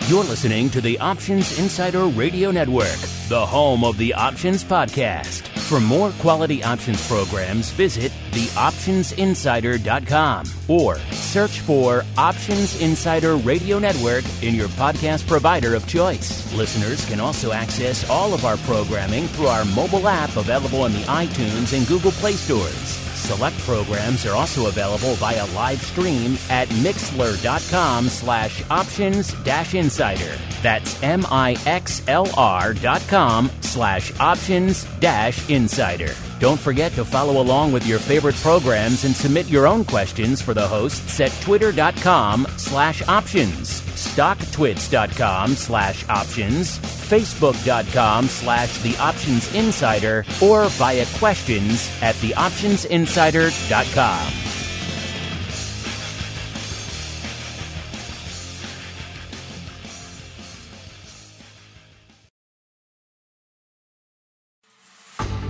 You're listening to the Options Insider Radio Network, the home of the Options Podcast. For more quality options programs, visit theoptionsinsider.com or search for Options Insider Radio Network in your podcast provider of choice. Listeners can also access all of our programming through our mobile app available in the iTunes and Google Play stores. Select programs are also available via live stream at mixlr.com/options-insider. That's mixlr.com/options-insider. Don't forget to follow along with your favorite programs and submit your own questions for the hosts at twitter.com/options, stocktwits.com/options, facebook.com/theoptionsinsider, or via questions at theoptionsinsider.com.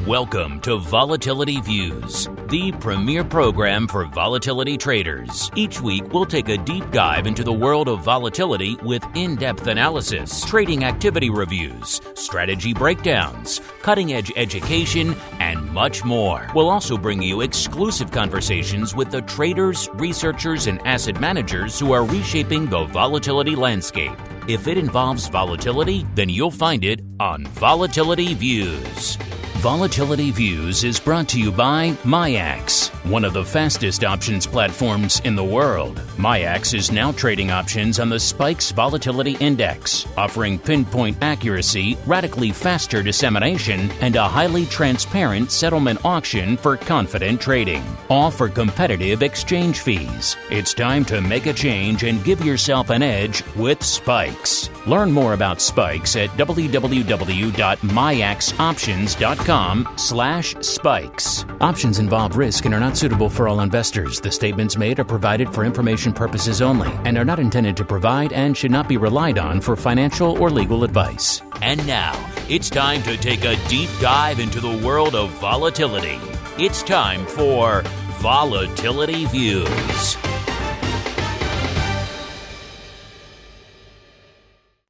Welcome to Volatility Views, the premier program for volatility traders. Each week, we'll take a deep dive into the world of volatility with in-depth analysis, trading activity reviews, strategy breakdowns, cutting-edge education, and much more. We'll also bring you exclusive conversations with the traders, researchers, and asset managers who are reshaping the volatility landscape. If it involves volatility, then you'll find it on Volatility Views. Volatility Views is brought to you by MIAX, one of the fastest options platforms in the world. MIAX is now trading options on the SPIKES Volatility Index, offering pinpoint accuracy, radically faster dissemination, and a highly transparent settlement auction for confident trading, all for competitive exchange fees. It's time to make a change and give yourself an edge with SPIKES. Learn more about SPIKES at www.miaxoptions.com/spikes. Options involve risk and are not suitable for all investors. The statements made are provided for information purposes only and are not intended to provide and should not be relied on for financial or legal advice. And now, it's time to take a deep dive into the world of volatility. It's time for Volatility Views.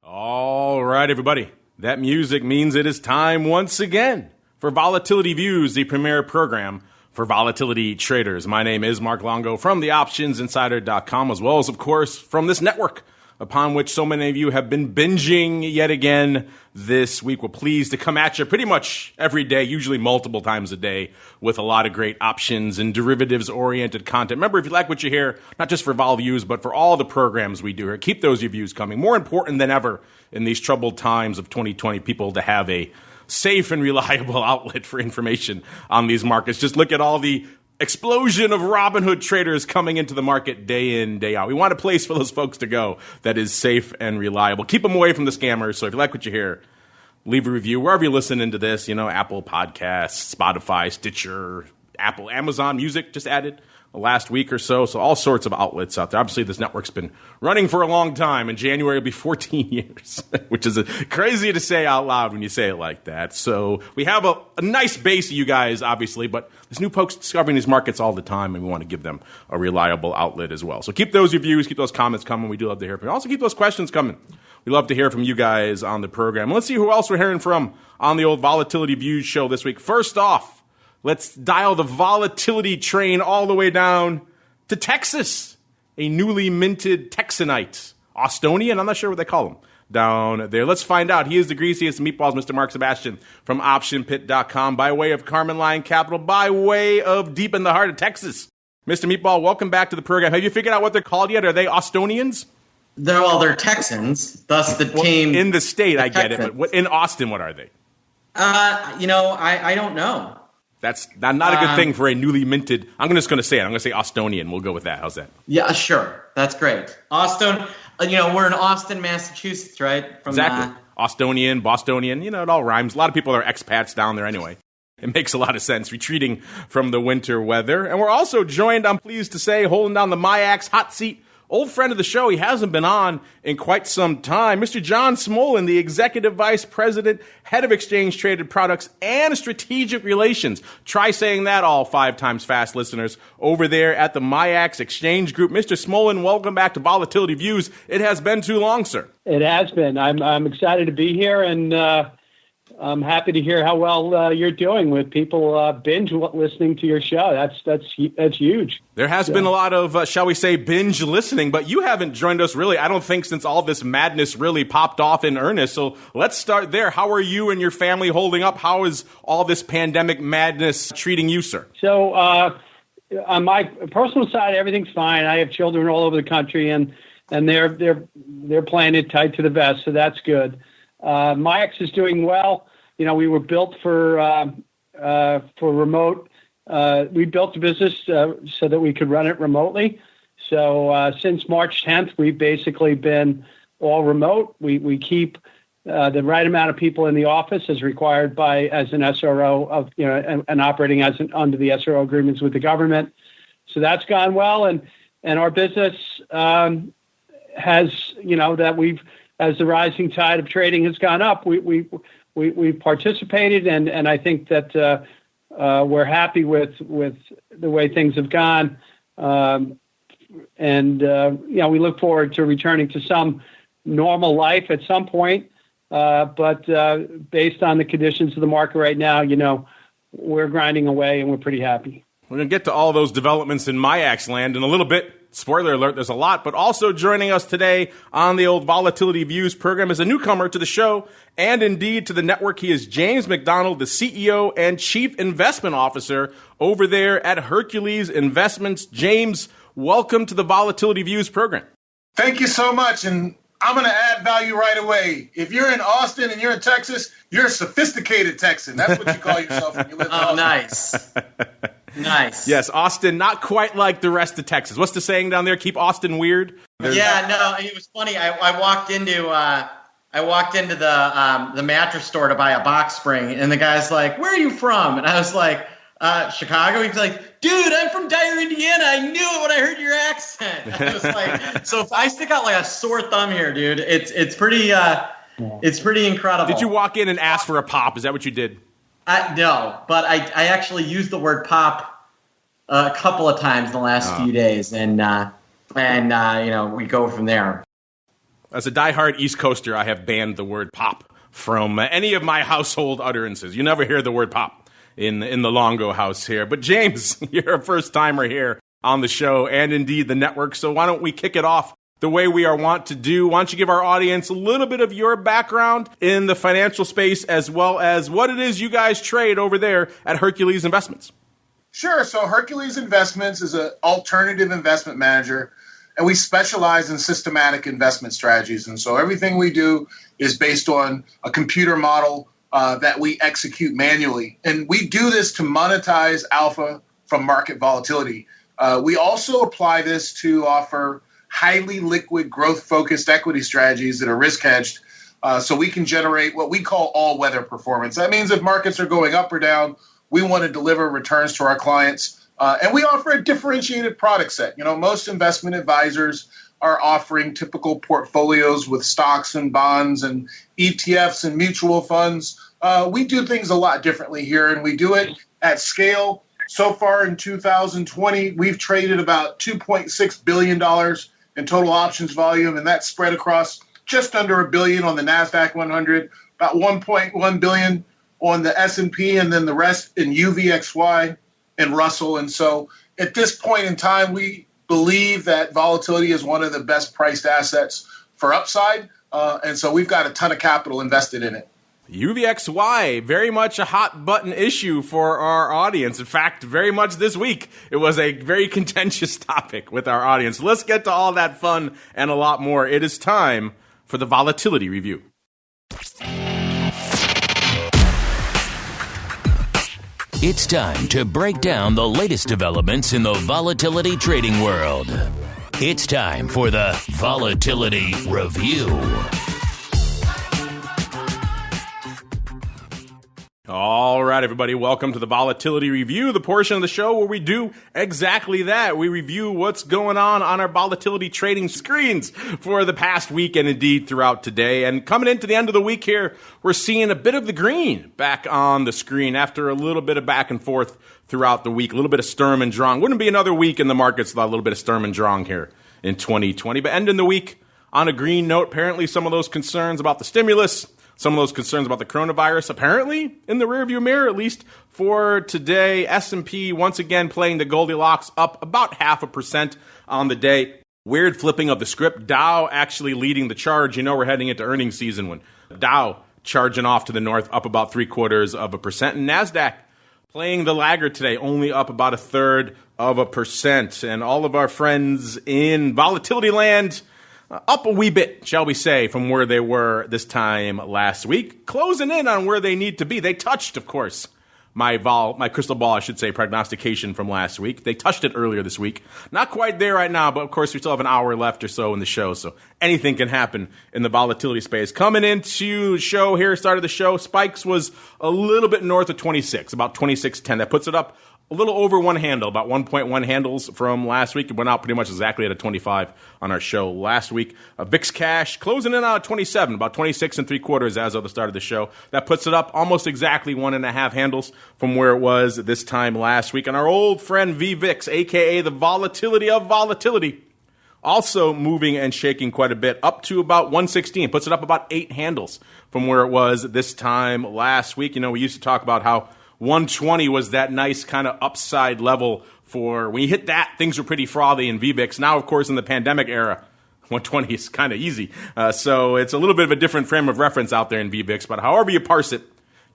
All right, everybody. That music means it is time once again for Volatility Views, the premier program for volatility traders. My name is Mark Longo from theoptionsinsider.com, as well as, of course, from this network upon which so many of you have been binging yet again this week. We're pleased to come at you pretty much every day, usually multiple times a day, with a lot of great options and derivatives-oriented content. Remember, if you like what you hear, not just for Vol Views, but for all the programs we do here, keep those reviews coming. More important than ever in these troubled times of 2020, people to have a safe and reliable outlet for information on these markets. Just look at all the explosion of Robinhood traders coming into the market day in, day out. We want a place for those folks to go that is safe and reliable. Keep them away from the scammers. So if you like what you hear, leave a review wherever you listen into this. You know, Apple Podcasts, Spotify, Stitcher, Apple, Amazon Music just added last week or so. So all sorts of outlets out there. Obviously, this network's been running for a long time. In January, it'll be 14 years, which is crazy to say out loud when you say it like that. So we have a nice base of you guys, obviously, but there's new folks discovering these markets all the time, and we want to give them a reliable outlet as well. So keep those reviews, keep those comments coming. We do love to hear from you. Also keep those questions coming. We love to hear from you guys on the program. Let's see who else we're hearing from on the old Volatility Views show this week. First off, let's dial the volatility train all the way down to Texas. A newly minted Texanite. Austonian? I'm not sure what they call him down there. Let's find out. He is the greasiest meatballs, Mr. Mark Sebastian from OptionPit.com, by way of Carmen Line Capital, by way of deep in the heart of Texas. Mr. Meatball, welcome back to the program. Have you figured out what they're called yet? Are they Austonians? They're Texans, thus the team. In the state, I get it, but in Austin, what are they? I don't know. That's not a good thing for a newly minted. I'm just going to say it. I'm going to say Austonian. We'll go with that. How's that? Yeah, sure. That's great. Austin, we're in Austin, Massachusetts, right? Exactly. Austonian, Bostonian, it all rhymes. A lot of people are expats down there anyway. It makes a lot of sense, retreating from the winter weather. And we're also joined, I'm pleased to say, holding down the MIAX hot seat old friend of the show. He hasn't been on in quite some time. Mr. John SMOLLEN, the Executive Vice President, Head of Exchange Traded Products and Strategic Relations. Try saying that all 5 times fast, listeners, over there at the MIAX Exchange Group. Mr. SMOLLEN, welcome back to Volatility Views. It has been too long, sir. It has been. I'm excited to be here, and I'm happy to hear how well you're doing with people binge listening to your show. That's huge. There has been a lot of, shall we say, binge listening, but you haven't joined us really, I don't think, since all this madness really popped off in earnest. So let's start there. How are you and your family holding up? How is all this pandemic madness treating you, sir? So on my personal side, everything's fine. I have children all over the country, and they're playing it tight to the vest, so that's good. MIAX is doing well. You know, we were built for remote. We built the business so that we could run it remotely. So since March 10th, we've basically been all remote. We keep the right amount of people in the office as required as an SRO of, you know, and operating under the SRO agreements with the government. So that's gone well, and our business has, you know, that as the rising tide of trading has gone up, we participated, and I think that we're happy with the way things have gone, and you know, we look forward to returning to some normal life at some point. But based on the conditions of the market right now, you know, we're grinding away, and we're pretty happy. We're going to get to all those developments in MIAX land in a little bit. Spoiler alert, there's a lot. But also joining us today on the old Volatility Views program is a newcomer to the show and indeed to the network. He is James McDonald, the CEO and Chief Investment Officer over there at Hercules Investments. James, welcome to the Volatility Views program. Thank you so much. And I'm going to add value right away. If you're in Austin and you're in Texas, you're a sophisticated Texan. That's what you call yourself when you live in Austin. Nice. Nice. Yes, Austin, not quite like the rest of Texas. What's the saying down there? Keep Austin weird? Yeah, no, it was funny. I walked into the mattress store to buy a box spring, and the guy's like, "Where are you from?" And I was like, Chicago. He's like, "Dude, I'm from Dyer, Indiana. I knew it when I heard your accent." I was like, so if I stick out like a sore thumb here, dude, it's pretty incredible. Did you walk in and ask for a pop? Is that what you did? No, but I actually used the word pop a couple of times in the last few days, and you know, we go from there. As a diehard East Coaster, I have banned the word pop from any of my household utterances. You never hear the word pop in the Longo house here. But James, you're a first-timer here on the show and indeed the network, so why don't we kick it off the way we are wont to do? Why don't you give our audience a little bit of your background in the financial space as well as what it is you guys trade over there at Hercules Investments? Sure. So Hercules Investments is an alternative investment manager, and we specialize in systematic investment strategies. And so everything we do is based on a computer model that we execute manually. And we do this to monetize alpha from market volatility. We also apply this to offer highly liquid, growth-focused equity strategies that are risk-hedged, so we can generate what we call all-weather performance. That means if markets are going up or down, we want to deliver returns to our clients, and we offer a differentiated product set. You know, most investment advisors are offering typical portfolios with stocks and bonds and ETFs and mutual funds. We do things a lot differently here, and we do it at scale. So far in 2020, we've traded about $2.6 billion in total options volume, and that's spread across just under $1 billion on the NASDAQ 100, about $1.1 billion on the S&P, and then the rest in UVXY and Russell. And so at this point in time, we believe that volatility is one of the best priced assets for upside, and so we've got a ton of capital invested in it. UVXY, very much a hot button issue for our audience. In fact, very much this week, it was a very contentious topic with our audience. Let's get to all that fun and a lot more. It is time for the Volatility Review. It's time to break down the latest developments in the volatility trading world. It's time for the Volatility Review. All right. right, everybody, welcome to the Volatility Review, the portion of the show where we do exactly that. We review what's going on our volatility trading screens for the past week and indeed throughout today. And coming into the end of the week here, we're seeing a bit of the green back on the screen after a little bit of back and forth throughout the week, a little bit of Sturm and Drang. Wouldn't be another week in the markets without a little bit of Sturm and Drang here in 2020. But ending the week on a green note, apparently some of those concerns about the stimulus, some of those concerns about the coronavirus, apparently in the rearview mirror, at least for today. S&P once again playing the Goldilocks, up about 0.5% on the day. Weird flipping of the script. Dow actually leading the charge. You know we're heading into earnings season when Dow charging off to the north, up about 0.75%. And NASDAQ playing the laggard today, only up about 0.33%. And all of our friends in volatility land up a wee bit, shall we say, from where they were this time last week, closing in on where they need to be. They touched, of course, my crystal ball, I should say, prognostication from last week. They touched it earlier this week. Not quite there right now, but of course we still have an hour left or so in the show, so anything can happen in the volatility space. Coming into the show here, started the show, Spikes was a little bit north of 26, about 26.10. That puts it up a little over one handle, about 1.1 handles from last week. It went out pretty much exactly at a 25 on our show last week. VIX cash closing in on a 27, about 26.75 as of the start of the show. That puts it up almost exactly 1.5 handles from where it was this time last week. And our old friend VVIX, aka the volatility of volatility, also moving and shaking quite a bit, up to about 116. Puts it up about 8 handles from where it was this time last week. You know, we used to talk about how 120 was that nice kind of upside level for when you hit that, things were pretty frothy in VVIX. Now, of course, in the pandemic era, 120 is kind of easy. So it's a little bit of a different frame of reference out there in VVIX. But however you parse it,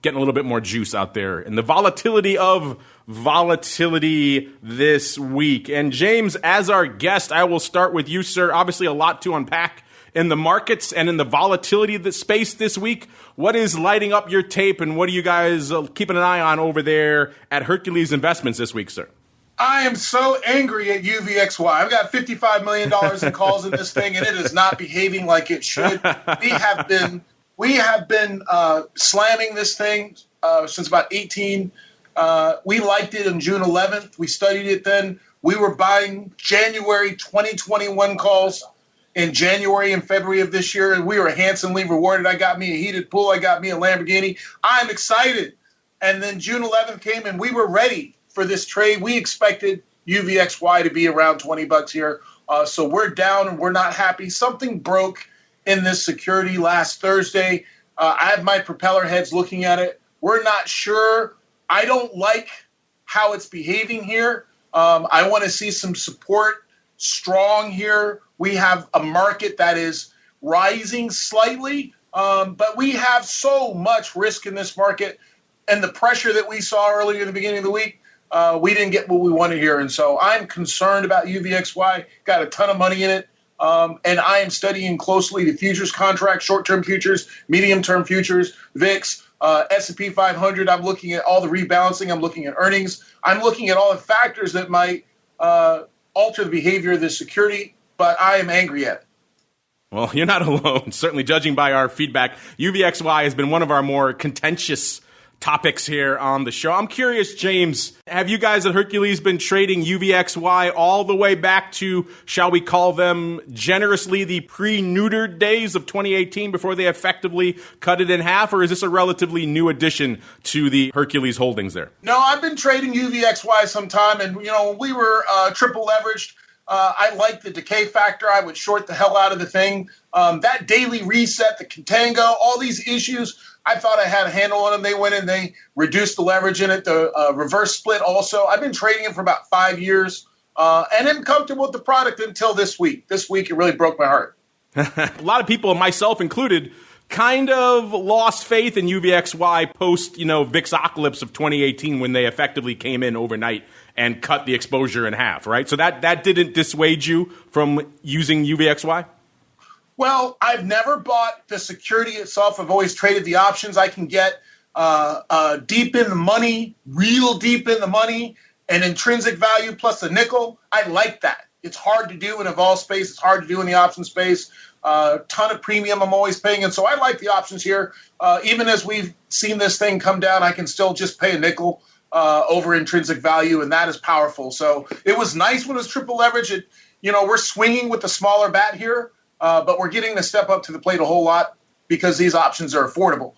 getting a little bit more juice out there in the volatility of volatility this week. And James, as our guest, I will start with you, sir. Obviously, a lot to unpack in the markets and in the volatility of the space this week. What is lighting up your tape, and what are you guys keeping an eye on over there at Hercules Investments this week, sir? I am so angry at UVXY. I've got $55 million in calls in this thing, and it is not behaving like it should. We have been slamming this thing since about 18. We liked it on June 11th. We studied it then. We were buying January 2021 calls in January and February of this year, and we were handsomely rewarded. I got me a heated pool. I got me a Lamborghini. I'm excited. And then June 11th came, and we were ready for this trade. We expected UVXY to be around $20 here. So we're down, and we're not happy. Something broke in this security last Thursday. I have my propeller heads looking at it. We're not sure. I don't like how it's behaving here. I want to see some support strong here. We have a market that is rising slightly, but we have so much risk in this market, and the pressure that we saw earlier in the beginning of the week, we didn't get what we wanted here. And so I'm concerned about UVXY, got a ton of money in it, and I am studying closely the futures contracts, short-term futures, medium-term futures, VIX, S&P 500. I'm looking at all the rebalancing. I'm looking at earnings. I'm looking at all the factors that might alter the behavior of this security, but I am angry at it. Well, you're not alone. Certainly, judging by our feedback, UVXY has been one of our more contentious topics here on the show. I'm curious, James, have you guys at Hercules been trading UVXY all the way back to, shall we call them generously, the pre-neutered days of 2018 before they effectively cut it in half, or is this a relatively new addition to the Hercules holdings there? No, I've been trading UVXY some time, and when we were triple leveraged, I liked the decay factor. I would short the hell out of the thing. That daily reset, the contango, all these issues, I thought I had a handle on them. They went in, they reduced the leverage in it, the reverse split also. I've been trading it for about 5 years, and I'm comfortable with the product until this week. This week, it really broke my heart. A lot of people, myself included, kind of lost faith in UVXY post, VIX-ocalypse of 2018 when they effectively came in overnight and cut the exposure in half, right? So that didn't dissuade you from using UVXY? Well, I've never bought the security itself. I've always traded the options. I can get deep in the money, real deep in the money, and intrinsic value plus a nickel. I like that. It's hard to do in a vol space. It's hard to do in the option space. ton of premium I'm always paying. And so I like the options here. Even as we've seen this thing come down, I can still just pay a nickel over intrinsic value, and that is powerful. So it was nice when it was triple leverage. We're swinging with the smaller bat here, but we're getting to step up to the plate a whole lot because these options are affordable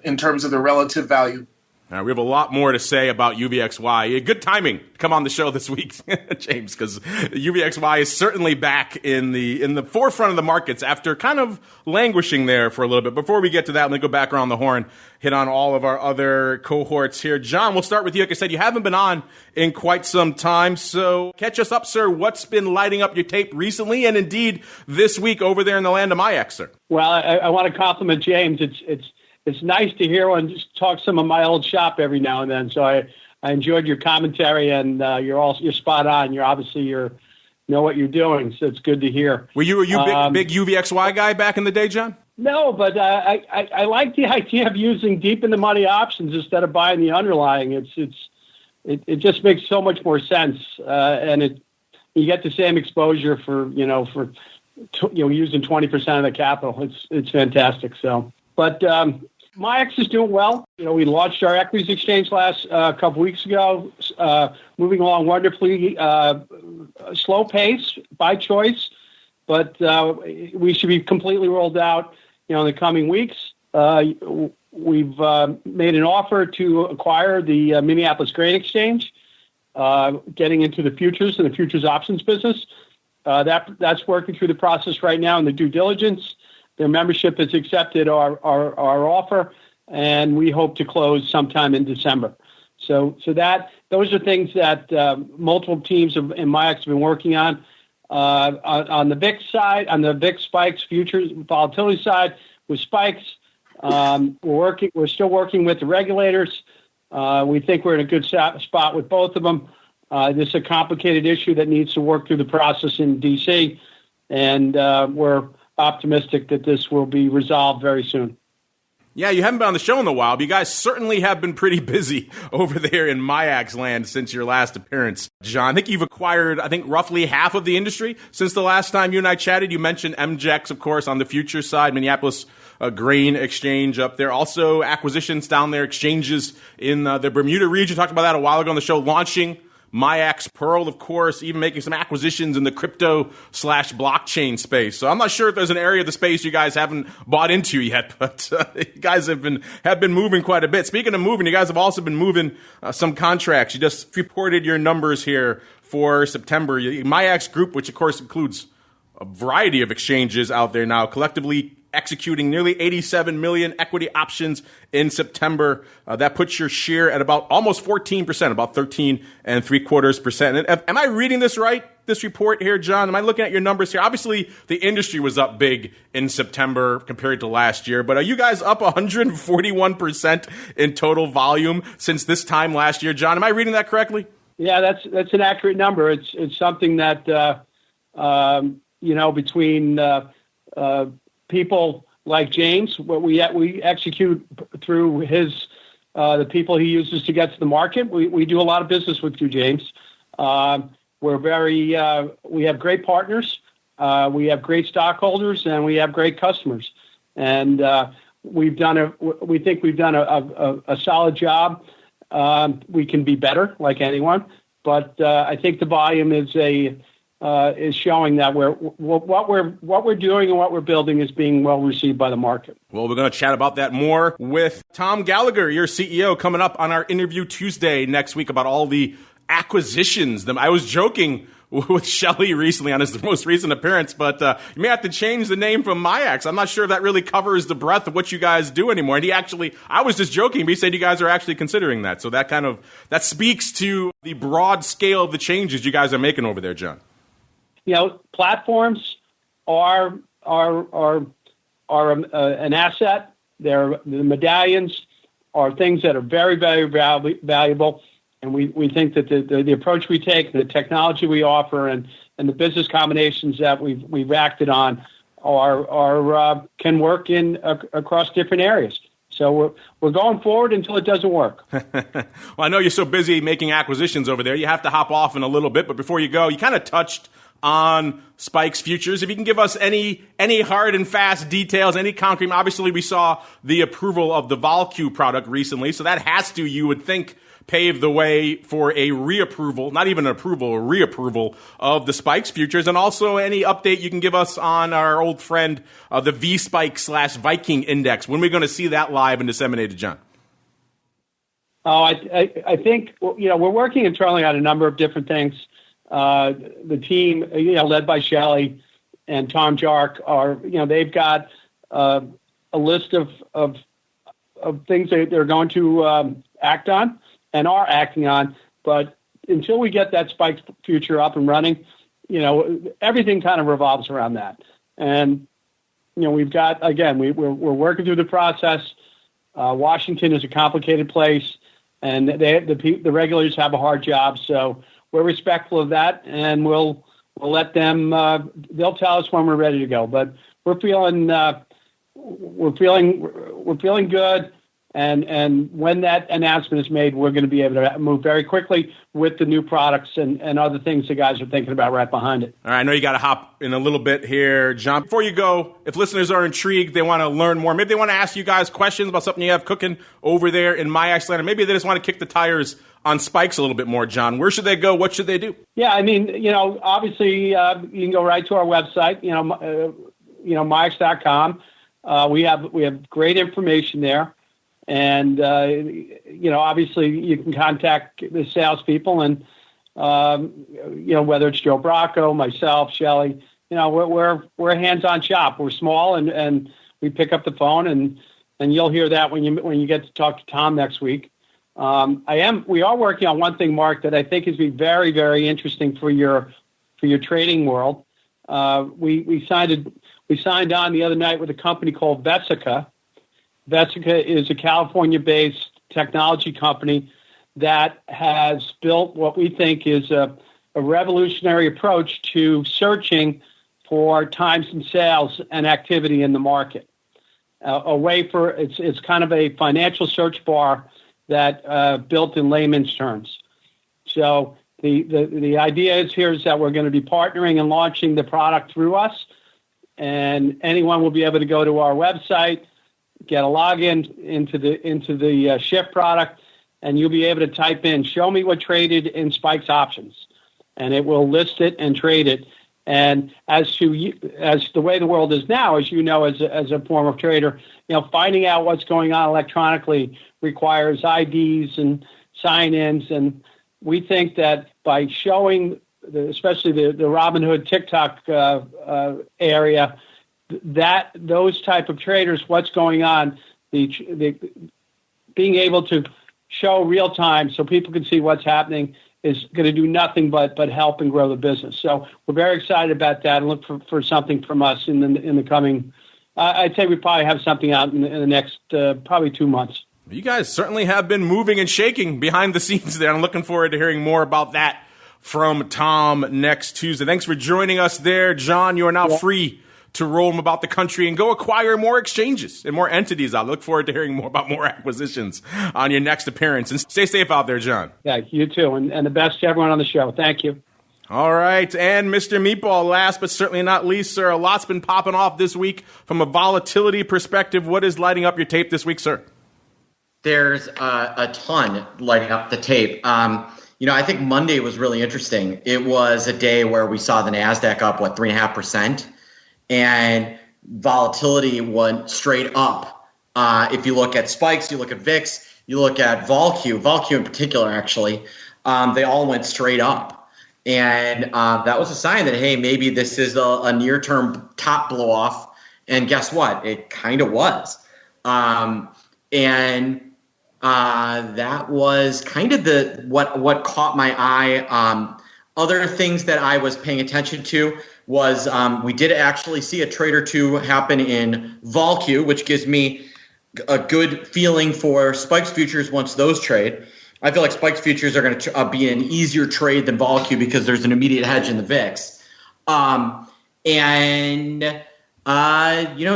in terms of the relative value. We have a lot more to say about UVXY. Good timing to come on the show this week, James, because UVXY is certainly back in the forefront of the markets after kind of languishing there for a little bit. Before we get to that, let me go back around the horn, hit on all of our other cohorts here. John, we'll start with you. Like I said, you haven't been on in quite some time, so catch us up, sir. What's been lighting up your tape recently and indeed this week over there in the land of MIAX, sir? Well, I want to compliment James. It's nice to hear one just talk some of my old shop every now and then. So I enjoyed your commentary, and you're spot on. You know what you're doing, so it's good to hear. Were you a big UVXY guy back in the day, John? No, but I like the idea of using deep in the money options instead of buying the underlying. It just makes so much more sense, and you get the same exposure for using 20% of the capital. It's fantastic. So, but. MIAX is doing well. We launched our equities exchange last couple weeks ago, moving along wonderfully, slow pace by choice, but we should be completely rolled out, in the coming weeks. We've made an offer to acquire the Minneapolis Grain Exchange, getting into the futures and the futures options business. That's working through the process right now in the due diligence. Their membership has accepted our offer, and we hope to close sometime in December. So those are things that multiple teams in MIAX have been working on. On the VIX side, on the VIX spikes futures volatility side with spikes, we're still working with the regulators. We think we're in a good spot with both of them. This is a complicated issue that needs to work through the process in D.C., and we're optimistic that this will be resolved very soon. Yeah, you haven't been on the show in a while, but you guys certainly have been pretty busy over there in MIAX land since your last appearance. John, I think you've acquired, roughly half of the industry since the last time you and I chatted. You mentioned MGEX, of course, on the futures side, Minneapolis Grain Exchange up there. Also, acquisitions down there, exchanges in the Bermuda region. Talked about that a while ago on the show, launching MIAX Pearl, of course, even making some acquisitions in the crypto/blockchain space. So I'm not sure if there's an area of the space you guys haven't bought into yet, but you guys have been moving quite a bit. Speaking of moving, you guys have also been moving some contracts. You just reported your numbers here for September. MIAX Group, which of course includes a variety of exchanges out there now, collectively executing nearly 87 million equity options in September. That puts your share at about almost 14%, about 13.75%. Am I reading this right, this report here, John? Am I looking at your numbers here? Obviously, the industry was up big in September compared to last year, but are you guys up 141% in total volume since this time last year, John? Am I reading that correctly? Yeah, that's an accurate number. It's something that, between people like James, what we execute through the people he uses to get to the market. We do a lot of business with you, James. We have great partners. We have great stockholders, and we have great customers. And we think we've done a solid job. We can be better, like anyone, but I think the volume is showing that what we're doing and what we're building is being well received by the market. Well, we're going to chat about that more with Tom Gallagher, your CEO, coming up on our interview Tuesday next week about all the acquisitions. I was joking with Shelley recently on his most recent appearance, but you may have to change the name from MIAX. I'm not sure if that really covers the breadth of what you guys do anymore. And I was just joking, but he said you guys are actually considering that. So that speaks to the broad scale of the changes you guys are making over there, John. Platforms are an asset. The medallions are things that are very, very valuable, and we think that the approach we take, the technology we offer, and the business combinations that we've acted on can work across different areas. So we're going forward until it doesn't work. Well, I know you're so busy making acquisitions over there, you have to hop off in a little bit. But before you go, you kind of touched on Spikes futures. If you can give us any hard and fast details, any concrete. Obviously, we saw the approval of the VolQ product recently, so that has to, you would think, pave the way for a reapproval, not even an approval, a reapproval of the Spikes futures. And also any update you can give us on our old friend, the VSpike/Viking index. When are we going to see that live and disseminated, John? Oh, I think, we're working internally on a number of different things. The team, led by Shelley and Tom Jark, they've got a list of things that they're going to act on and are acting on. But until we get that Spikes future up and running, everything kind of revolves around that. And we've got, again, we're working through the process. Washington is a complicated place, and the regulators have a hard job. So we're respectful of that, and we'll let them. They'll tell us when we're ready to go. But we're feeling good. And when that announcement is made, we're going to be able to move very quickly with the new products and other things the guys are thinking about right behind it. All right, I know you got to hop in a little bit here, John. Before you go, if listeners are intrigued, they want to learn more, maybe they want to ask you guys questions about something you have cooking over there in MIAX land, or maybe they just want to kick the tires on Spikes a little bit more, John. Where should they go? What should they do? Yeah, I mean, obviously you can go right to our website, MIAX.com. We have great information there. And, obviously you can contact the salespeople and, whether it's Joe Bracco, myself, Shelley, we're a hands-on shop. We're small and we pick up the phone and you'll hear that when you get to talk to Tom next week. We are working on one thing, Mark, that I think is very, very interesting for your trading world. We signed on the other night with a company called Vesica. Vesica is a California-based technology company that has built what we think is a revolutionary approach to searching for times and sales and activity in the market. It's kind of a financial search bar that built in layman's terms. So the idea is that we're going to be partnering and launching the product through us, and anyone will be able to go to our website, get a login into the Shift product, and you'll be able to type in, show me what traded in Spikes options, and it will list it and trade it. And as the way the world is now, as you know, as a former trader, finding out what's going on electronically requires IDs and sign-ins. And we think that by showing, especially the Robinhood TikTok area, that those type of traders, what's going on, being able to show real time so people can see what's happening is going to do nothing but help and grow the business. So we're very excited about that and look for something from us in the coming. I'd say we probably have something out in the next probably 2 months. You guys certainly have been moving and shaking behind the scenes there. I'm looking forward to hearing more about that from Tom next Tuesday. Thanks for joining us there, John. You are now free to roam about the country and go acquire more exchanges and more entities. I look forward to hearing more about more acquisitions on your next appearance. And stay safe out there, John. Yeah, you too. And the best to everyone on the show. Thank you. All right. And Mr. Meatball, last but certainly not least, sir, a lot's been popping off this week from a volatility perspective. What is lighting up your tape this week, sir? There's a ton lighting up the tape. I think Monday was really interesting. It was a day where we saw the NASDAQ up, 3.5%. And volatility went straight up. If you look at Spikes, you look at VIX, you look at VolQ in particular, actually, they all went straight up. And that was a sign that, hey, maybe this is a near-term top blow-off. And guess what? It kind of was. That was kind of what caught my eye. Other things that I was paying attention to was we did actually see a trade or two happen in VolQ, which gives me a good feeling for Spikes futures once those trade. I feel like Spikes futures are going to be an easier trade than VolQ because there's an immediate hedge in the VIX.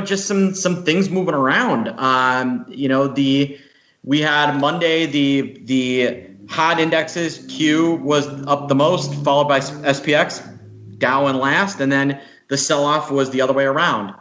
Just some things moving around. We had Monday, the hot indexes, Q was up the most, followed by SPX. Dow in last, and then the sell-off was the other way around.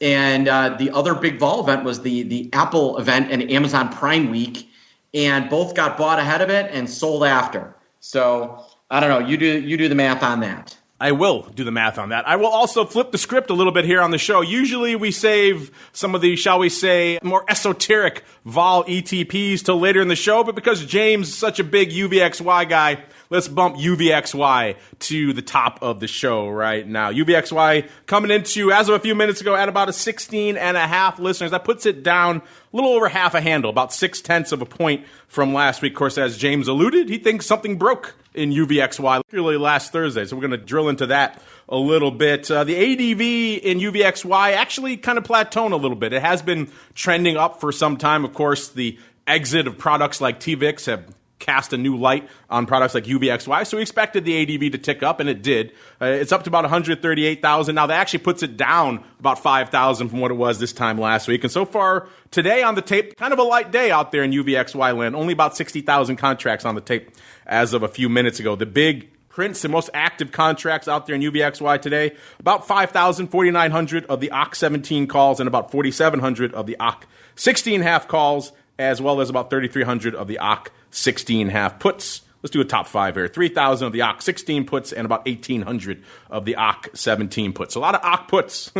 And the other big vol event was the Apple event and Amazon Prime Week, and both got bought ahead of it and sold after. So I don't know. You do the math on that. I will do the math on that. I will also flip the script a little bit here on the show. Usually we save some of the, shall we say, more esoteric vol ETPs till later in the show, but because James is such a big UVXY guy, let's bump UVXY to the top of the show right now. UVXY coming into, as of a few minutes ago, at about a 16.5 listeners. That puts it down a little over half a handle, about 0.6 of a point from last week. Of course, as James alluded, he thinks something broke in UVXY, particularly last Thursday. So we're going to drill into that a little bit. The ADV in UVXY actually kind of plateaued a little bit. It has been trending up for some time. Of course, the exit of products like TVIX have cast a new light on products like UVXY. So we expected the ADV to tick up, and it did. It's up to about 138,000. Now, that actually puts it down about 5,000 from what it was this time last week. And so far today on the tape, kind of a light day out there in UVXY land. Only about 60,000 contracts on the tape as of a few minutes ago. The big prints and most active contracts out there in UVXY today, about 5,000, 4,900 of the OC 17 calls and about 4,700 of the OC 16 half calls, as well as about 3,300 of the OC 16 half puts. Let's do a top five here. 3,000 of the OC 16 puts and about 1,800 of the OC 17 puts. A lot of OC puts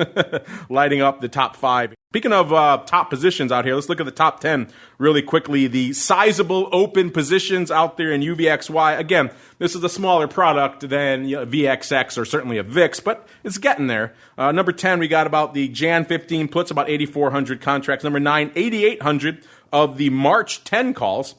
lighting up the top five. Speaking of top positions out here, let's look at the top 10 really quickly. The sizable open positions out there in UVXY. Again, this is a smaller product than VXX or certainly a VIX, but it's getting there. Number 10, we got about the Jan 15 puts, about 8,400 contracts. Number 9, 8,800 of the March 10 calls.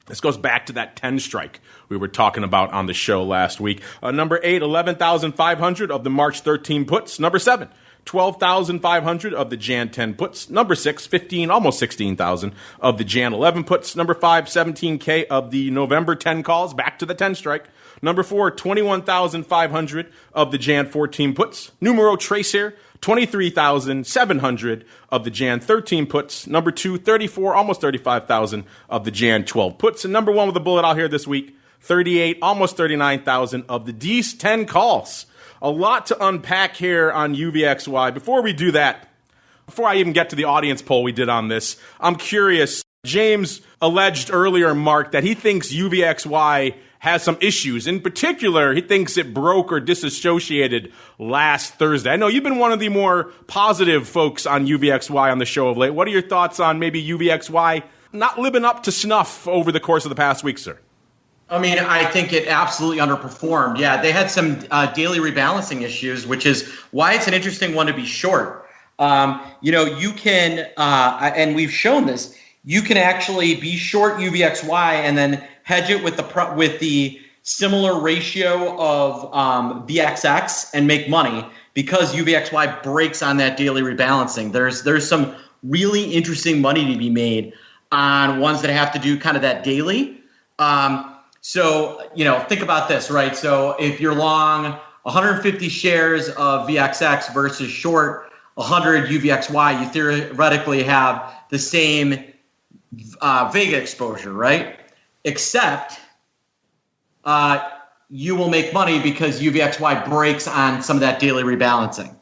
This goes back to that 10 strike we were talking about on the show last week. Number 8, 11,500 of the March 13 puts. Number 7, 12,500 of the Jan 10 puts. Number 6, 15, almost 16,000 of the Jan 11 puts. Number 5, 17K of the November 10 calls, back to the 10 strike. Number 4, 21,500 of the Jan 14 puts. Numero trace here, 23,700 of the Jan 13 puts. Number 2, 34, almost 35,000 of the Jan 12 puts. And number 1 with a bullet out here this week, 38, almost 39,000 of the D's 10 calls. A lot to unpack here on UVXY. Before we do that, before I even get to the audience poll we did on this, I'm curious. James alleged earlier, Mark, that he thinks UVXY has some issues. In particular, he thinks it broke or disassociated last Thursday. I know you've been one of the more positive folks on UVXY on the show of late. What are your thoughts on maybe UVXY not living up to snuff over the course of the past week, sir? I mean, I think it absolutely underperformed. Yeah, they had some daily rebalancing issues, which is why it's an interesting one to be short. You can, and we've shown this, you can actually be short UVXY and then hedge it with the similar ratio of VXX and make money because UVXY breaks on that daily rebalancing. There's some really interesting money to be made on ones that have to do kind of that daily. So think about this, right? So if you're long 150 shares of VXX versus short 100 UVXY, you theoretically have the same Vega exposure, right? Except you will make money because UVXY breaks on some of that daily rebalancing.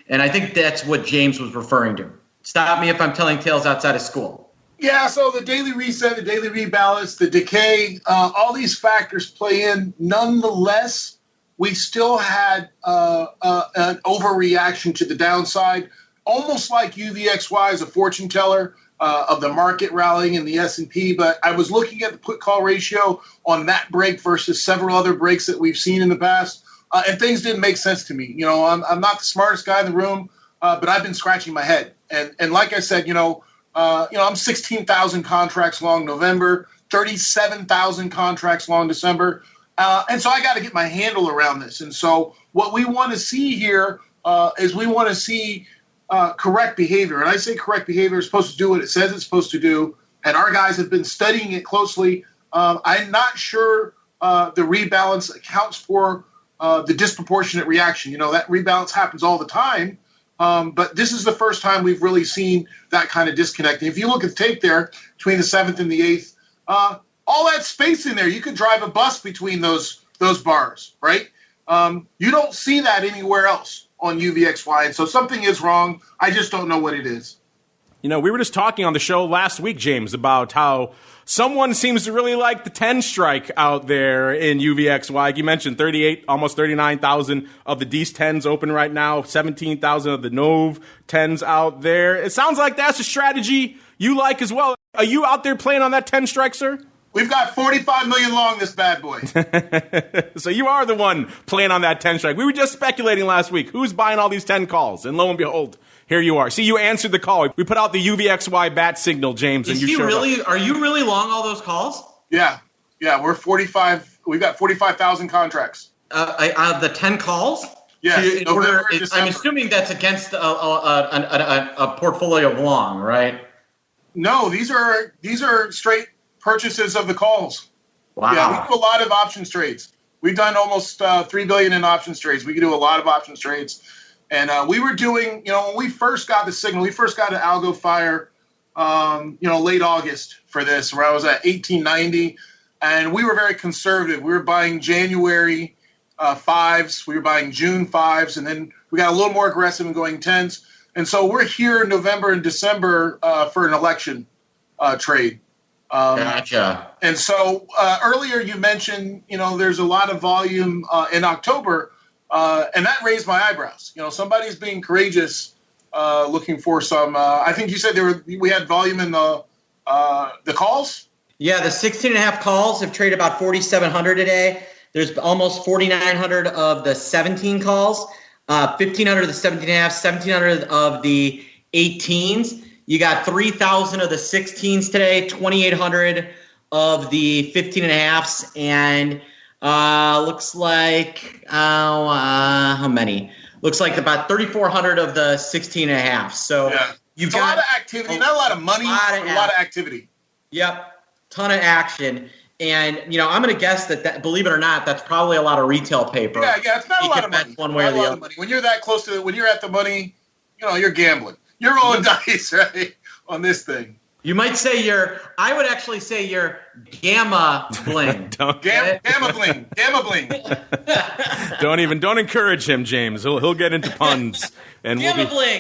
And I think that's what James was referring to. Stop me if I'm telling tales outside of school. Yeah, so the daily reset, the daily rebalance, the decay, all these factors play in. Nonetheless, we still had an overreaction to the downside, almost like UVXY is a fortune teller of the market rallying in the S&P. But I was looking at the put-call ratio on that break versus several other breaks that we've seen in the past, and things didn't make sense to me. I'm not the smartest guy in the room, but I've been scratching my head. And like I said, I'm 16,000 contracts long November, 37,000 contracts long December. And so I got to get my handle around this. And so what we want to see here is we want to see correct behavior. And I say correct behavior is supposed to do what it says it's supposed to do. And our guys have been studying it closely. I'm not sure the rebalance accounts for the disproportionate reaction. That rebalance happens all the time. But this is the first time we've really seen that kind of disconnect. And if you look at the tape there between the 7th and the 8th, all that space in there, you could drive a bus between those bars, right? You don't see that anywhere else on UVXY. And so something is wrong. I just don't know what it is. You know, we were just talking on the show last week, James, about how someone seems to really like the 10 strike out there in UVXY. Like you mentioned, 38, almost 39,000 of the D's 10s open right now, 17,000 of the Nove 10s out there. It sounds like that's a strategy you like as well. Are you out there playing on that 10 strike, sir? We've got 45 million long, this bad boy. So you are the one playing on that 10 strike. We were just speculating last week. Who's buying all these 10 calls? And lo and behold, here you are. See, you answered the call. We put out the UVXY bat signal, James, and you showed up. Are you really long all those calls? Yeah, we're 45. We've got 45,000 contracts. The 10 calls? Yeah. I'm assuming that's against a portfolio of long, right? No, these are straight purchases of the calls. Wow. Yeah, we do a lot of options trades. We've done almost $3 billion in options trades. We can do a lot of options trades. And we were doing, when we first got the signal, we first got an algo fire, late August for this, where I was at 1890. And we were very conservative. We were buying January 5s. We were buying June 5s. And then we got a little more aggressive and going 10s. And so we're here in November and December for an election trade. Gotcha. And so earlier you mentioned, there's a lot of volume in October. And that raised my eyebrows. Somebody's being courageous, looking for some. I think you said we had volume in the calls. Yeah, the 16.5 calls have traded about 4,700 today. There's almost 4,900 of the 17 calls, 1,500 of the 17.5, 1,700 of the 18s. You got 3,000 of the 16s today, 2,800 of the 15.5s, and looks like how many? Looks like about 3,400 of the 16.5. So you've got a lot of activity, not a lot of money, but a lot of activity. Yep, ton of action. And I'm going to guess that, believe it or not, that's probably a lot of retail paper. Yeah, it's not a lot of money. One way or the other. When you're that close to when you're at the money, you're gambling. You're rolling dice, right, on this thing. You might say I would actually say you're gamma bling. Gamma bling. Don't encourage him, James. He'll get into puns. And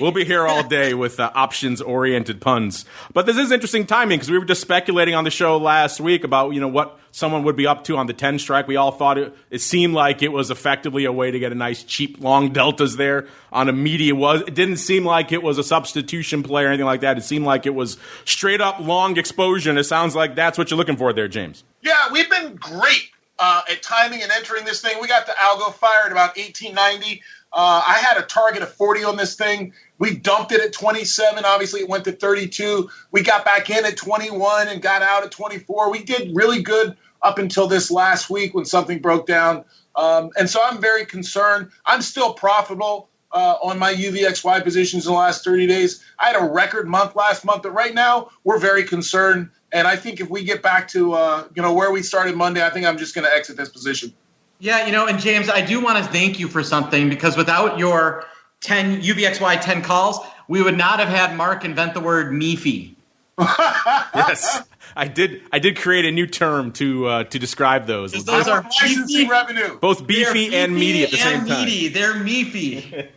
we'll be here all day with options-oriented puns. But this is interesting timing because we were just speculating on the show last week about what someone would be up to on the 10 strike. We all thought it seemed like it was effectively a way to get a nice cheap long deltas there on a media. It didn't seem like it was a substitution play or anything like that. It seemed like it was straight up long exposure. And it sounds like that's what you're looking for there, James. Yeah, we've been great at timing and entering this thing. We got the algo fired about 1890. I had a target of 40 on this thing. We dumped it at 27. Obviously, it went to 32. We got back in at 21 and got out at 24. We did really good up until this last week when something broke down. And so I'm very concerned. I'm still profitable on my UVXY positions in the last 30 days. I had a record month last month, but right now we're very concerned. And I think if we get back to where we started Monday, I think I'm just going to exit this position. Yeah, and James, I do want to thank you for something because without your 10 UVXY 10 calls, we would not have had Mark invent the word meefy. Yes, I did create a new term to describe those. Those are licensing revenue. Both beefy and meaty at the same time. They're meefy.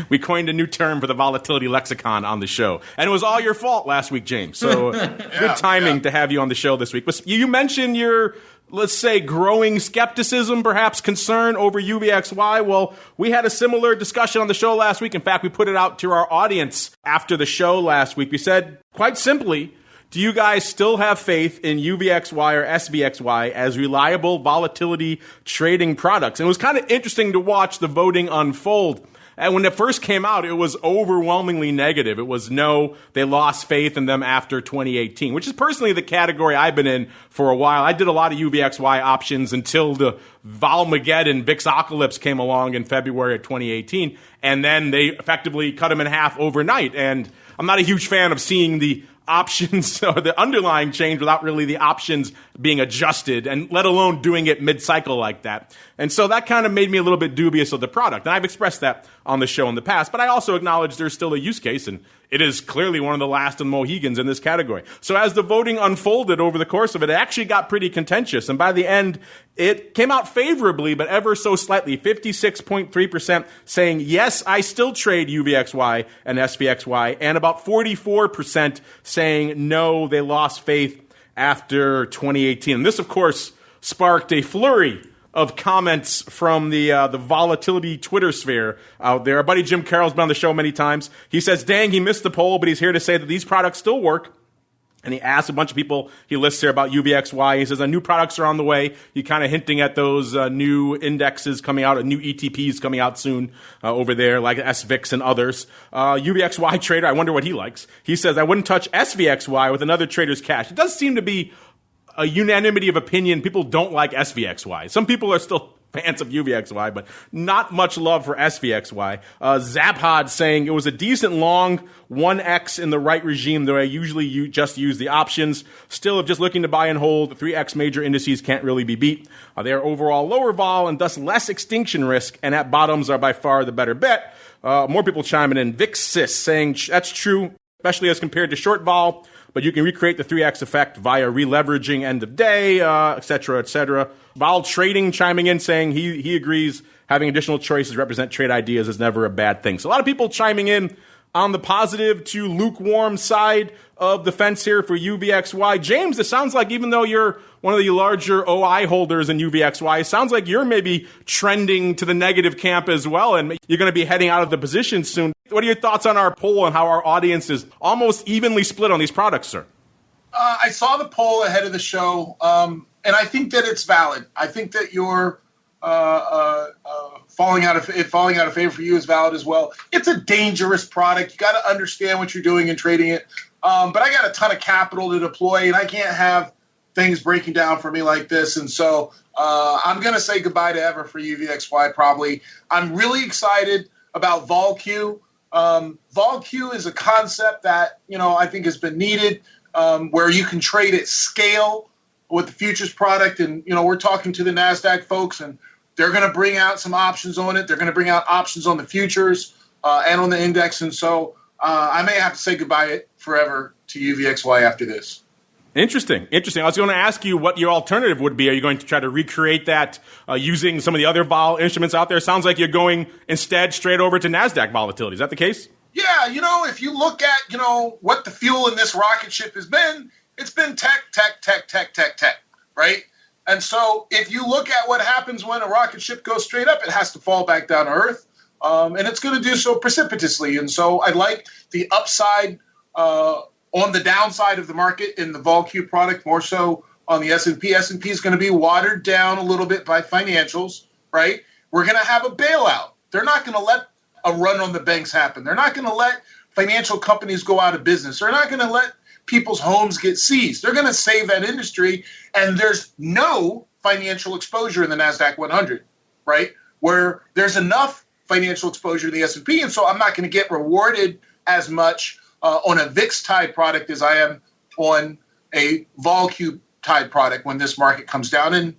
We coined a new term for the volatility lexicon on the show. And it was all your fault last week, James. So good timing to have you on the show this week. But you mentioned your, let's say, growing skepticism, perhaps concern over UVXY. Well, we had a similar discussion on the show last week. In fact, we put it out to our audience after the show last week. We said, quite simply, do you guys still have faith in UVXY or SVXY as reliable volatility trading products? And it was kind of interesting to watch the voting unfold. And when it first came out, it was overwhelmingly negative. It was no, they lost faith in them after 2018, which is personally the category I've been in for a while. I did a lot of UVXY options until the Volmageddon VIX came along in February of 2018, and then they effectively cut them in half overnight. And I'm not a huge fan of seeing the options or the underlying change without really the options being adjusted, and let alone doing it mid-cycle like that. And so that kind of made me a little bit dubious of the product. And I've expressed that on the show in the past, but I also acknowledge there's still a use case, and it is clearly one of the last of the Mohegans in this category. So as the voting unfolded over the course of it, it actually got pretty contentious. And by the end, it came out favorably, but ever so slightly. 56.3% saying, yes, I still trade UVXY and SVXY. And about 44% saying, no, they lost faith after 2018. And this, of course, sparked a flurry of comments from the volatility Twitter sphere out there. Our buddy Jim Carroll's been on the show many times. He says, dang, he missed the poll, but he's here to say that these products still work. And he asked a bunch of people he lists here about UVXY. He says, new products are on the way. He kind of hinting at those new indexes coming out, new ETPs coming out soon over there, like SVIX and others. UVXY trader, I wonder what he likes. He says, I wouldn't touch SVXY with another trader's cash. It does seem to be a unanimity of opinion. People don't like SVXY. Some people are still fans of UVXY, but not much love for SVXY. Zaphod saying it was a decent long 1X in the right regime, though I usually just use the options. Still, if just looking to buy and hold, the 3X major indices can't really be beat. They are overall lower vol and thus less extinction risk, and at bottoms are by far the better bet. More people chiming in. VIXSIS saying that's true, especially as compared to short vol, but you can recreate the 3X effect via releveraging end of day, et cetera, et cetera. Vol Trading chiming in saying he agrees having additional choices represent trade ideas is never a bad thing. So a lot of people chiming in on the positive to lukewarm side of the fence here for UVXY. James, it sounds like even though you're one of the larger OI holders in UVXY, it sounds like you're maybe trending to the negative camp as well, and you're going to be heading out of the position soon. What are your thoughts on our poll and how our audience is almost evenly split on these products, sir? I saw the poll ahead of the show, and I think that it's valid. I think that your falling out of favor for you is valid as well. It's a dangerous product. You got to understand what you're doing in trading it. But I got a ton of capital to deploy, and I can't have things breaking down for me like this. And so I'm going to say goodbye to ever for UVXY probably. I'm really excited about VolQ. VolQ is a concept that, I think has been needed, where you can trade at scale with the futures product. And, we're talking to the NASDAQ folks, and they're going to bring out some options on it. They're going to bring out options on the futures and on the index. And so I may have to say goodbye forever to UVXY after this. Interesting. I was going to ask you what your alternative would be. Are you going to try to recreate that using some of the other vol instruments out there? Sounds like you're going instead straight over to NASDAQ volatility. Is that the case? Yeah, if you look at, what the fuel in this rocket ship has been, it's been tech, right? And so if you look at what happens when a rocket ship goes straight up, it has to fall back down to Earth, and it's going to do so precipitously. And so I like the upside on the downside of the market in the VolQ product, more so on the S&P. S&P is going to be watered down a little bit by financials, right? We're going to have a bailout. They're not going to let a run on the banks happen. They're not going to let financial companies go out of business. They're not going to let people's homes get seized. They're going to save that industry, and there's no financial exposure in the NASDAQ 100, right? Where there's enough financial exposure in the S&P, and so I'm not going to get rewarded as much on a VIX-tied product as I am on a VolQ-tied product when this market comes down. And,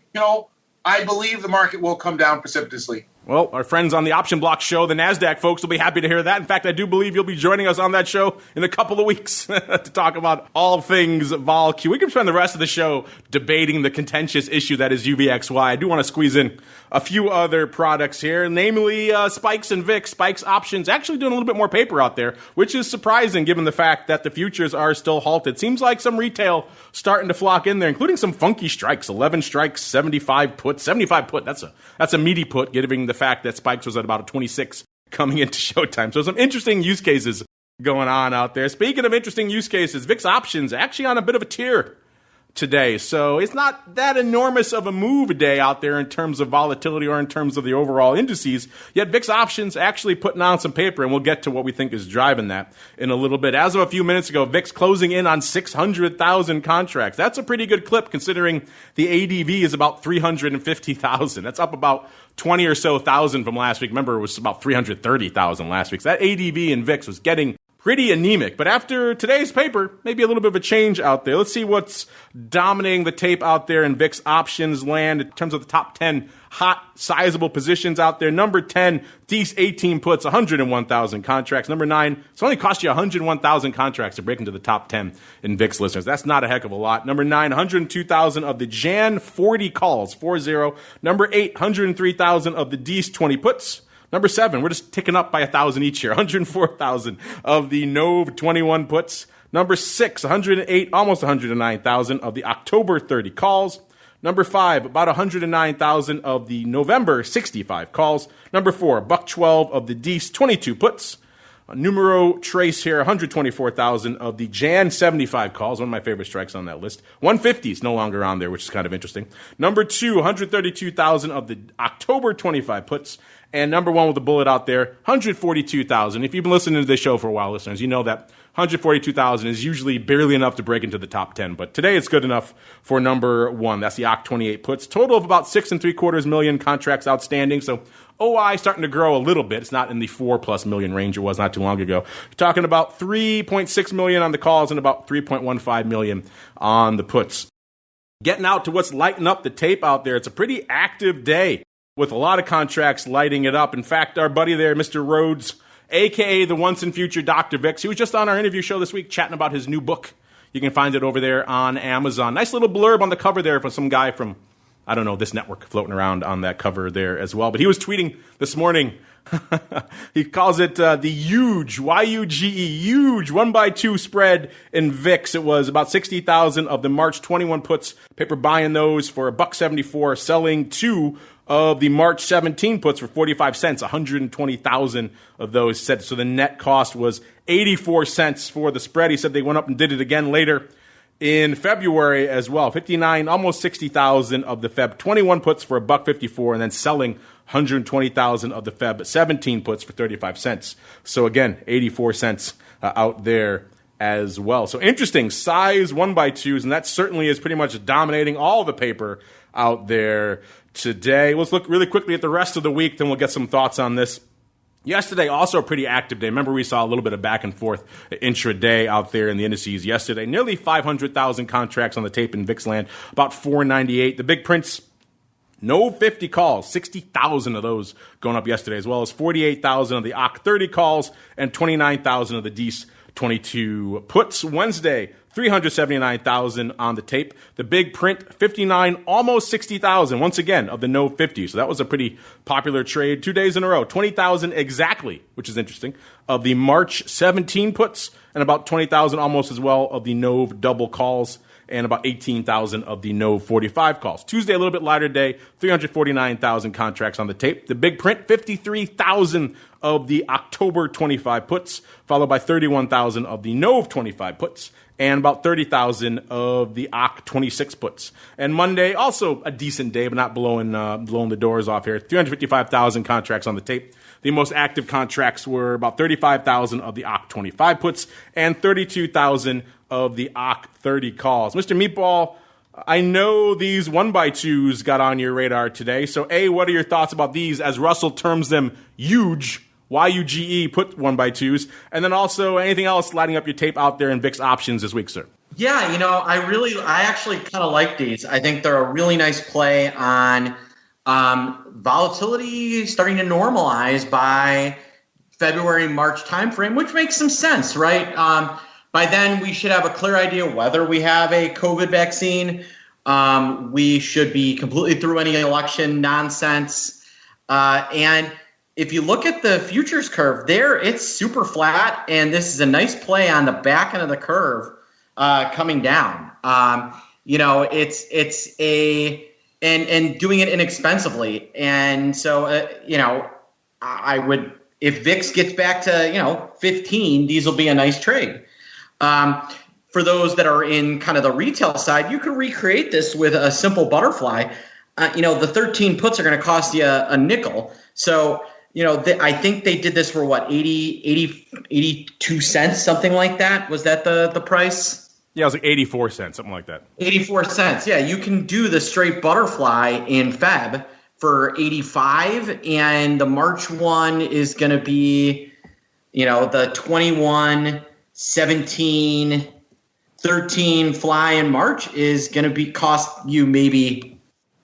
I believe the market will come down precipitously. Well, our friends on the Option Block show, the NASDAQ folks, will be happy to hear that. In fact, I do believe you'll be joining us on that show in a couple of weeks to talk about all things VolQ. We can spend the rest of the show debating the contentious issue that is UVXY. I do want to squeeze in a few other products here, namely Spikes and VIX. Spikes options actually doing a little bit more paper out there, which is surprising given the fact that the futures are still halted. Seems like some retail starting to flock in there, including some funky strikes. 11 strikes, 75 put. That's a meaty put, given the fact that Spikes was at about a 26 coming into showtime. So some interesting use cases going on out there. Speaking of interesting use cases, VIX options actually on a bit of a tear today. So it's not that enormous of a move day out there in terms of volatility or in terms of the overall indices. Yet VIX options actually putting on some paper, and we'll get to what we think is driving that in a little bit. As of a few minutes ago, VIX closing in on 600,000 contracts. That's a pretty good clip considering the ADV is about 350,000. That's up about 20 or so thousand from last week. Remember, it was about 330,000 last week. So that ADV in VIX was getting pretty anemic. But after today's paper, maybe a little bit of a change out there. Let's see what's dominating the tape out there in VIX options land in terms of the top 10 hot, sizable positions out there. Number 10, Dees 18 puts, 101,000 contracts. Number 9, it's only cost you 101,000 contracts to break into the top 10 in VIX listeners. That's not a heck of a lot. Number 9, 102,000 of the Jan 40 calls, 4-0. Number 8, 103,000 of the Dees 20 puts. Number 7, we're just ticking up by 1,000 each year, 104,000 of the Nov 21 puts. Number 6, 108, almost 109,000 of the October 30 calls. Number 5, about 109,000 of the November 65 calls. Number 4, $1.12 of the Dees 22 puts. Numero trace here, 124,000 of the Jan 75 calls, one of my favorite strikes on that list. 150 is no longer on there, which is kind of interesting. Number 2, 132,000 of the October 25 puts. And number 1 with the bullet out there, 142,000. If you've been listening to this show for a while, listeners, you know that 142,000 is usually barely enough to break into the top 10. But today it's good enough for number 1. That's the OCT 28 puts. Total of about 6.75 million contracts outstanding. So OI starting to grow a little bit. It's not in the 4+ million range it was not too long ago. You're talking about 3.6 million on the calls and about 3.15 million on the puts. Getting out to what's lighting up the tape out there. It's a pretty active day with a lot of contracts lighting it up. In fact, our buddy there, Mr. Rhodes, a.k.a. the once and future Dr. VIX, he was just on our interview show this week chatting about his new book. You can find it over there on Amazon. Nice little blurb on the cover there from some guy from, I don't know, this network floating around on that cover there as well. But he was tweeting this morning. He calls it the huge, Y-U-G-E, huge 1x2 spread in VIX. It was about 60,000 of the March 21 puts. Paper buying those for $1.74, selling 2 of the March 17 puts for 45 cents, 120,000 of those said. So the net cost was 84 cents for the spread. He said they went up and did it again later in February as well. 59, almost 60,000 of the Feb 21 puts for $1.54, and then selling 120,000 of the Feb 17 puts for 35 cents. So again, 84 cents out there as well. So interesting size 1x2s, and that certainly is pretty much dominating all the paper out there today. Let's look really quickly at the rest of the week, then we'll get some thoughts on this. Yesterday, also a pretty active day. Remember, we saw a little bit of back and forth intraday out there in the indices yesterday. Nearly 500,000 contracts on the tape in VIX land, about 498. The big prints, no 50 calls, 60,000 of those going up yesterday, as well as 48,000 of the OCT 30 calls and 29,000 of the Dees 22 puts. Wednesday, 379,000 on the tape. The big print, 59, almost 60,000, once again, of the no 50. So that was a pretty popular trade. 2 days in a row, 20,000 exactly, which is interesting, of the March 17 puts, and about 20,000 almost as well of the Nov double calls, and about 18,000 of the Nov 45 calls. Tuesday, a little bit lighter day, 349,000 contracts on the tape. The big print, 53,000 of the October 25 puts, followed by 31,000 of the Nov 25 puts, and about 30,000 of the OCT 26 puts. And Monday, also a decent day, but not blowing the doors off here. 355,000 contracts on the tape. The most active contracts were about 35,000 of the OCT 25 puts and 32,000 of the OCT 30 calls. Mr. Meatball, I know these 1x2s got on your radar today. So, A, what are your thoughts about these, as Russell terms them huge, Y-U-G-E, put 1x2s, and then also anything else lighting up your tape out there in VIX options this week, sir? Yeah, I actually kind of like these. I think they're a really nice play on volatility starting to normalize by February, March timeframe, which makes some sense, right? By then, we should have a clear idea whether we have a COVID vaccine. We should be completely through any election nonsense. And if you look at the futures curve there, it's super flat, and this is a nice play on the back end of the curve coming down. It's and doing it inexpensively. And so, I would, if VIX gets back to, 15, these will be a nice trade. For those that are in kind of the retail side, you can recreate this with a simple butterfly. The 13 puts are going to cost you a nickel. So, I think they did this for what, 82 cents, something like that. Was that the price? Yeah, it was like 84 cents, something like that. 84 cents. Yeah, you can do the straight butterfly in Feb for 85, and the March one is going to be, the 21, 17, 13 fly in March is going to cost you maybe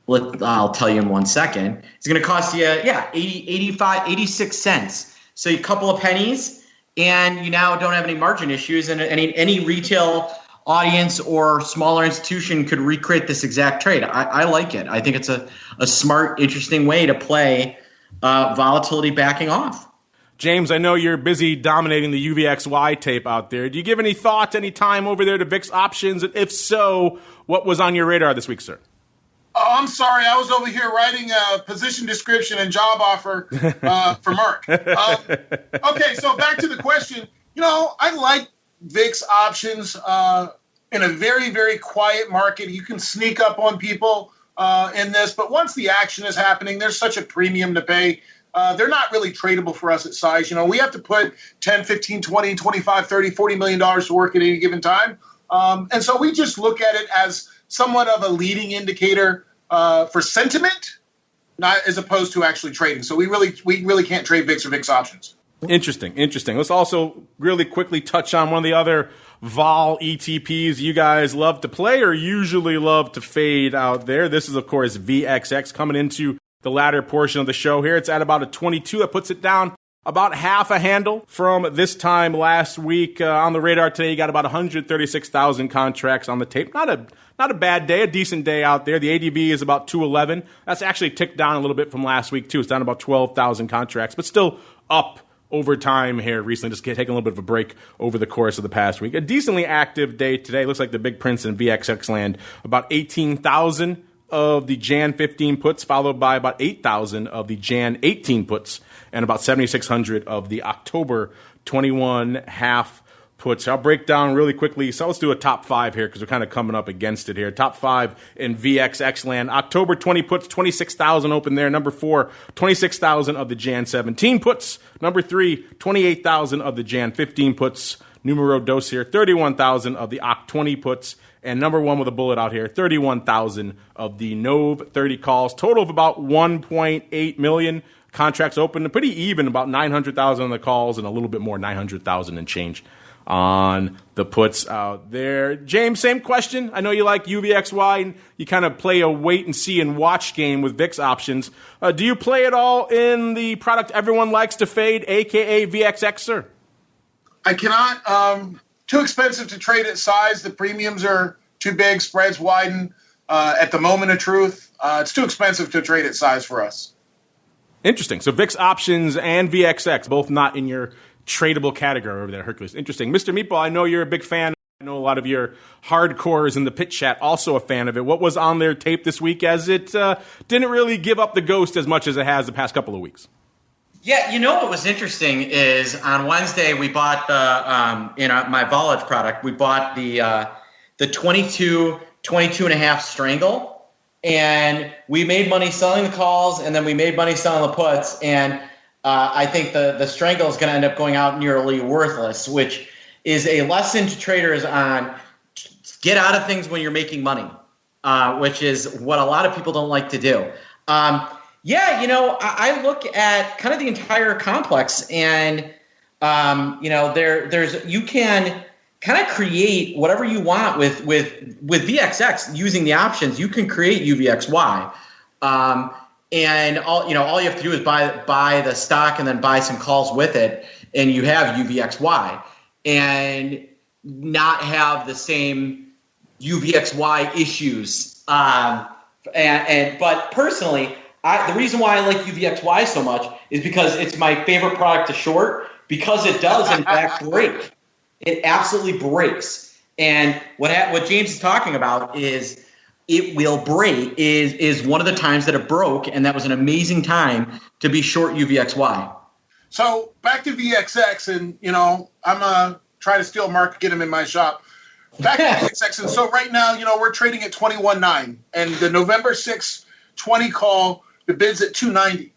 I'll tell you in 1 second. It's going to cost you, 86 cents. So a couple of pennies, and you now don't have any margin issues, and any retail audience or smaller institution could recreate this exact trade. I like it. I think it's a smart, interesting way to play volatility backing off. James, I know you're busy dominating the UVXY tape out there. Do you give any thought, any time over there to VIX options? And if so, what was on your radar this week, sir? Oh, I'm sorry. I was over here writing a position description and job offer for Mark. Okay, so back to the question. I like VIX options in a very, very quiet market. You can sneak up on people in this, but once the action is happening, there's such a premium to pay. They're not really tradable for us at size. We have to put 10, 15, 20, 25, 30, $40 million to work at any given time. And so we just look at it as somewhat of a leading indicator for sentiment, not as opposed to actually trading. So we really can't trade VIX or VIX options. Interesting. Let's also really quickly touch on one of the other vol ETPs you guys love to play or usually love to fade out there. This is, of course, VXX coming into the latter portion of the show here. It's at about a 22. That puts it down about half a handle from this time last week. On the radar today, you got about 136,000 contracts on the tape. Not a bad day, a decent day out there. The ADV is about 211. That's actually ticked down a little bit from last week, too. It's down about 12,000 contracts, but still up over time here recently, just taking a little bit of a break over the course of the past week. A decently active day today. Looks like the big prints in VXX land, about 18,000 of the Jan 15 puts, followed by about 8,000 of the Jan 18 puts, and about 7,600 of the October 21 half puts. I'll break down really quickly. So let's do a top five here because we're kind of coming up against it here. Top five in VXX land. October 20 puts, 26,000 open there. Number 4, 26,000 of the Jan 17 puts. Number 3, 28,000 of the Jan 15 puts. Numero dos here, 31,000 of the Oct 20 puts. And number 1 with a bullet out here, 31,000 of the Nov 30 calls. Total of about 1.8 million contracts open. Pretty even, about 900,000 on the calls and a little bit more, 900,000 and change on the puts out there. James, same question. I know you like UVXY and you kind of play a wait and see and watch game with VIX options. Do you play it all in the product everyone likes to fade, a.k.a. VXX, sir? I cannot. Too expensive to trade at size. The premiums are too big. Spreads widen at the moment of truth. It's too expensive to trade at size for us. Interesting. So VIX options and VXX, both not in your tradable category over there, Hercules. Interesting. Mr. Meatball, I know you're a big fan. I know a lot of your hardcores in the pit chat also a fan of it. What was on their tape this week as it didn't really give up the ghost as much as it has the past couple of weeks? Yeah, what was interesting is on Wednesday we bought the my Volage product. We bought the 22 and a half strangle, and we made money selling the calls, and then we made money selling the puts. And I think the strangle is going to end up going out nearly worthless, which is a lesson to traders on get out of things when you're making money, which is what a lot of people don't like to do. I look at kind of the entire complex, and there's you can kind of create whatever you want with VXX using the options. You can create UVXY, and all you have to do is buy the stock and then buy some calls with it, and you have UVXY, and not have the same UVXY issues. But personally, the reason why I like UVXY so much is because it's my favorite product to short, because it does in fact break. It absolutely breaks. And what James is talking about is it will break is one of the times that it broke, and that was an amazing time to be short UVXY. So back to VXX, and I'm trying to steal Mark, get him in my shop. Back to VXX, and so right now, we're trading at 21.9, and the November 6th 20 call, the bid's at 290.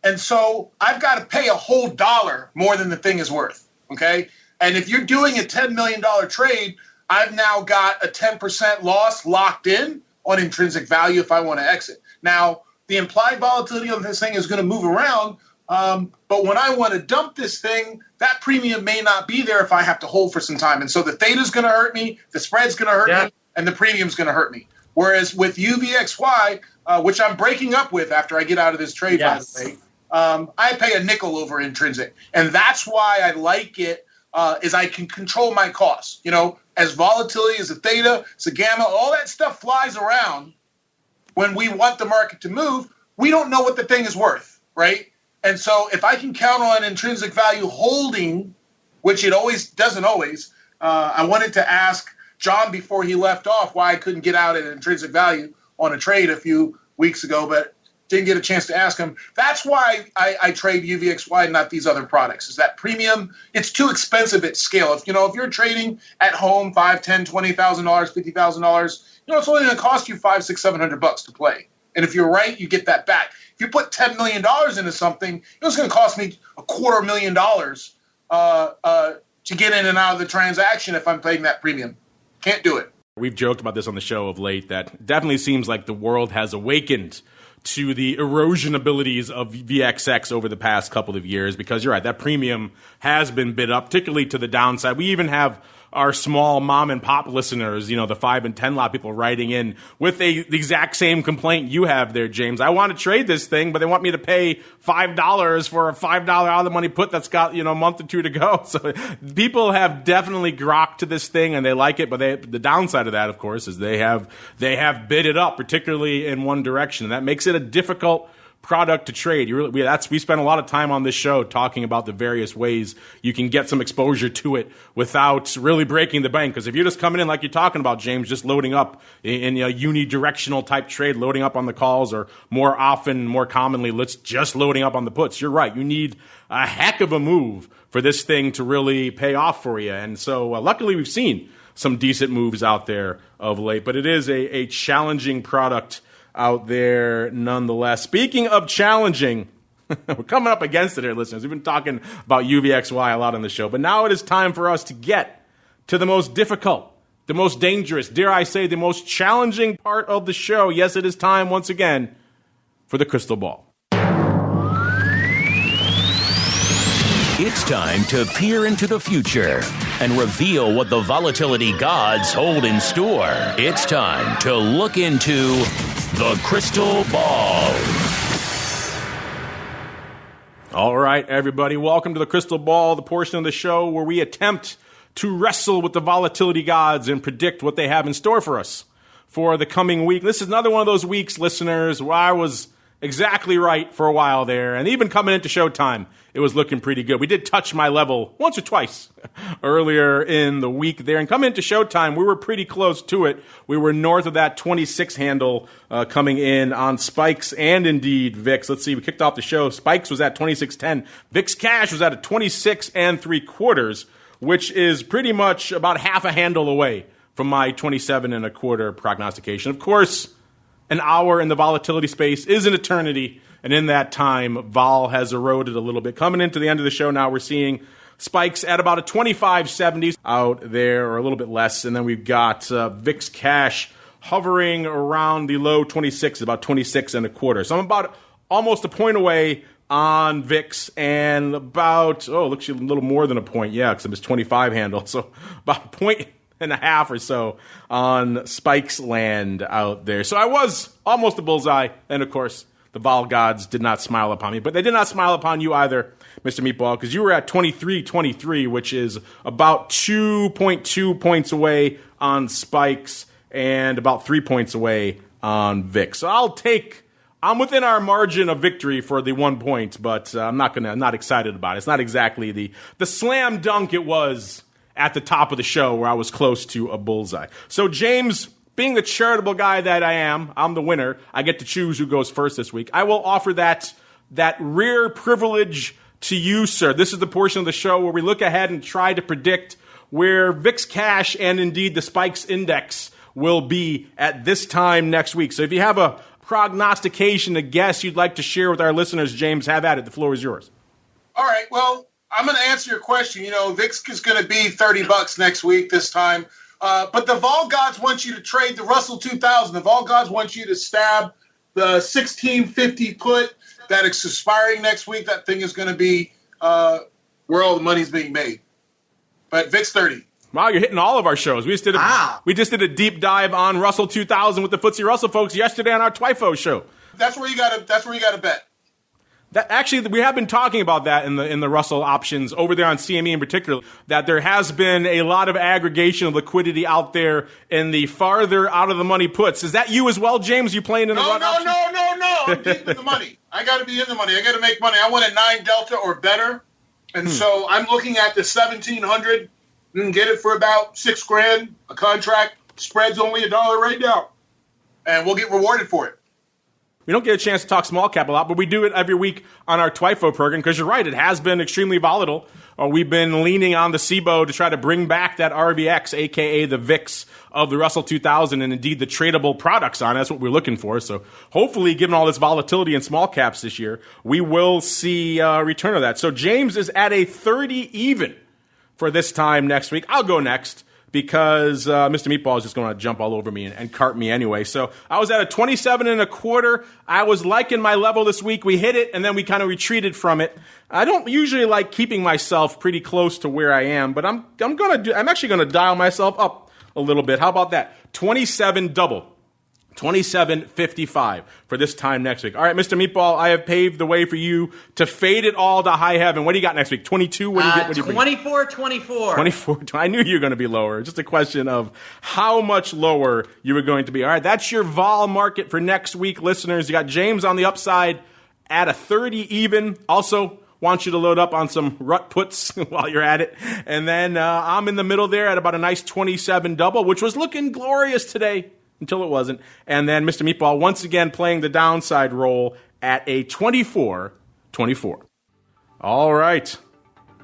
And so I've got to pay a whole $1 more than the thing is worth, okay? And if you're doing a $10 million trade, I've now got a 10% loss locked in on intrinsic value if I want to exit. Now, the implied volatility on this thing is going to move around, but when I want to dump this thing, that premium may not be there if I have to hold for some time. And so the theta is going to hurt me, the spread's going to hurt me, and the premium's going to hurt me. Whereas with UVXY, which I'm breaking up with after I get out of this trade, Yes. by the way, I pay a nickel over intrinsic. And that's why I like it, is I can control my costs. You know, as volatility, as a theta, as a gamma, all that stuff flies around. When we want the market to move, we don't know what the thing is worth, right? And so if I can count on intrinsic value holding, which it always doesn't always, I wanted to ask John before he left off why I couldn't get out at intrinsic value on a trade a few weeks ago, but didn't get a chance to ask him. That's why I trade UVXY and not these other products. Is that premium? It's too expensive at scale. If you're trading at home $5,000, $10,000, $20,000, $50,000, it's only going to cost you $500, $600, $700 to play. And if you're right, you get that back. If you put $10 million into something, it's going to cost me $250,000 to get in and out of the transaction if I'm paying that premium. Can't do it. We've joked about this on the show of late that definitely seems like the world has awakened to the erosion abilities of VXX over the past couple of years, because you're right, that premium has been bid up, particularly to the downside. We even have our small mom and pop listeners, the 5 and 10 lot people writing in with the exact same complaint you have there, James. I want to trade this thing, but they want me to pay $5 for a $5 out of the money put that's got, a month or two to go. So people have definitely grokked to this thing and they like it, but the downside of that, of course, is they have bid it up, particularly in one direction. And that makes it a difficult product to trade. We spend a lot of time on this show talking about the various ways you can get some exposure to it without really breaking the bank. Because if you're just coming in like you're talking about, James, just loading up in a unidirectional type trade, loading up on the calls, or more commonly, just loading up on the puts, you're right. You need a heck of a move for this thing to really pay off for you. And so luckily we've seen some decent moves out there of late, but it is a challenging product out there nonetheless. Speaking of challenging, we're coming up against it here, listeners. We've been talking about UVXY a lot on the show, but now it is time for us to get to the most difficult, the most dangerous, dare I say, the most challenging part of the show. Yes, it is time once again for the crystal ball. It's time to peer into the future and reveal what the volatility gods hold in store. It's time to look into the crystal ball. All right, everybody, welcome to the crystal ball, the portion of the show where we attempt to wrestle with the volatility gods and predict what they have in store for us for the coming week. This is another one of those weeks, listeners, where I was exactly right for a while there, and even coming into showtime, it was looking pretty good. We did touch my level once or twice earlier in the week there, and coming into showtime, we were pretty close to it. We were north of that 26 handle coming in on Spikes and indeed VIX. Let's see, we kicked off the show. Spikes was at 26.10. VIX Cash was at a 26 3/4, which is pretty much about half a handle away from my 27 1/4 prognostication. Of course, an hour in the volatility space is an eternity, and in that time, vol has eroded a little bit. Coming into the end of the show now, we're seeing Spikes at about a 25.70 out there, or a little bit less, and then we've got VIX Cash hovering around the low 26, about 26 1/4. So I'm about almost a point away on VIX, and about, looks a little more than a point, because it was 25 handle, so about a point and a half or so on Spikes land out there. So I was almost a bullseye, and of course, the vol gods did not smile upon me, but they did not smile upon you either, Mr. Meatball, because you were at 23.23, which is about 2.2 points away on Spikes and about 3 points away on VIX. So I'm within our margin of victory for the 1 point, but I'm not excited about it. It's not exactly the slam dunk it was at the top of the show where I was close to a bullseye. So James, being the charitable guy that I am, I'm the winner. I get to choose who goes first this week. I will offer that rare privilege to you, sir. This is the portion of the show where we look ahead and try to predict where VIX Cash and indeed the Spikes Index will be at this time next week. So if you have a prognostication, a guess you'd like to share with our listeners, James, have at it. The floor is yours. All right, well, I'm going to answer your question. VIX is going to be $30 next week this time. But the vol gods want you to trade the Russell 2000. The vol gods want you to stab the 1650 put that is expiring next week. That thing is going to be where all the money's being made. But VIX 30. Wow, you're hitting all of our shows. We just did a deep dive on Russell 2000 with the FTSE Russell folks yesterday on our TWIFO show. That's where you got to bet. That actually, we have been talking about that in the Russell options over there on CME in particular, that there has been a lot of aggregation of liquidity out there in the farther out of the money puts. Is that you as well, James? You playing in the run options? No. I'm deep in the money. I got to be in the money. I got to make money. I want a 9 delta or better. And so I'm looking at the 1700. You can get it for about $6,000 a contract. Spread's only $1 right now, and we'll get rewarded for it. We don't get a chance to talk small cap a lot, but we do it every week on our TWIFO program because you're right, it has been extremely volatile. We've been leaning on the SIBO to try to bring back that RBX, a.k.a. the VIX of the Russell 2000, and indeed the tradable products on it. That's what we're looking for. So hopefully, given all this volatility in small caps this year, we will see a return of that. So James is at a 30 even for this time next week. I'll go next because Mr. Meatball is just going to jump all over me and cart me anyway. So I was at a 27 1/4. I was liking my level this week. We hit it, and then we kind of retreated from it. I don't usually like keeping myself pretty close to where I am, but I'm actually going to dial myself up a little bit. How about that? 27 double. 27.55 for this time next week. All right, Mr. Meatball, I have paved the way for you to fade it all to high heaven. What do you got next week? 22? What do you get? 24. 24. I knew you were going to be lower. Just a question of how much lower you were going to be. All right, that's your vol market for next week, listeners. You got James on the upside at a 30 even. Also, want you to load up on some rut puts while you're at it. And then I'm in the middle there at about a nice 27 double, which was looking glorious today. Until it wasn't. And then Mr. Meatball once again playing the downside role at a 24-24. All right.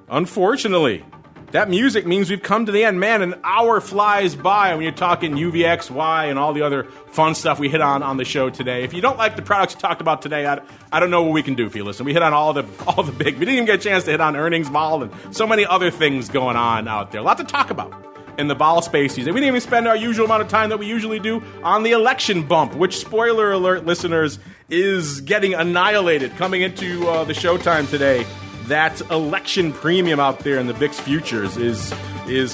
Unfortunately, that music means we've come to the end. Man, an hour flies by when you're talking UVXY and all the other fun stuff we hit on the show today. If you don't like the products we talked about today, I don't know what we can do for you. Listen, we hit on all the big. We didn't even get a chance to hit on earnings vol and so many other things going on out there. A lot to talk about in the vol space these days. We didn't even spend our usual amount of time that we usually do on the election bump, which, spoiler alert, listeners, is getting annihilated coming into the showtime today. That election premium out there in the VIX futures is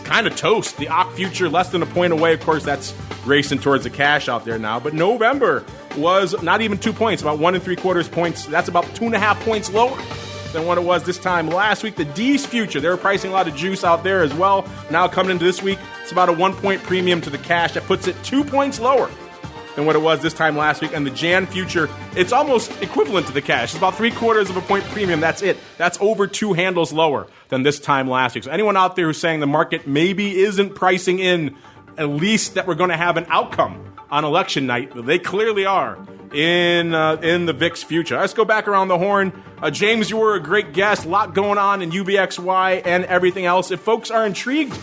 kind of toast. The OCC future less than a point away. Of course, that's racing towards the cash out there now. But November was not even 2 points, about 1 3/4 points. That's about 2.5 points lower than what it was this time last week. The D's future, they were pricing a lot of juice out there as well. Now coming into this week, it's about a 1 point premium to the cash. That puts it 2 points lower than what it was this time last week. And the Jan future, it's almost equivalent to the cash. It's about 3/4 of a point premium. That's it. That's over 2 handles lower than this time last week. So anyone out there who's saying the market maybe isn't pricing in at least that we're going to have an outcome on election night, they clearly are in the VIX future. Let's go back around the horn. James, you were a great guest. A lot going on in UVXY and everything else. If folks are intrigued,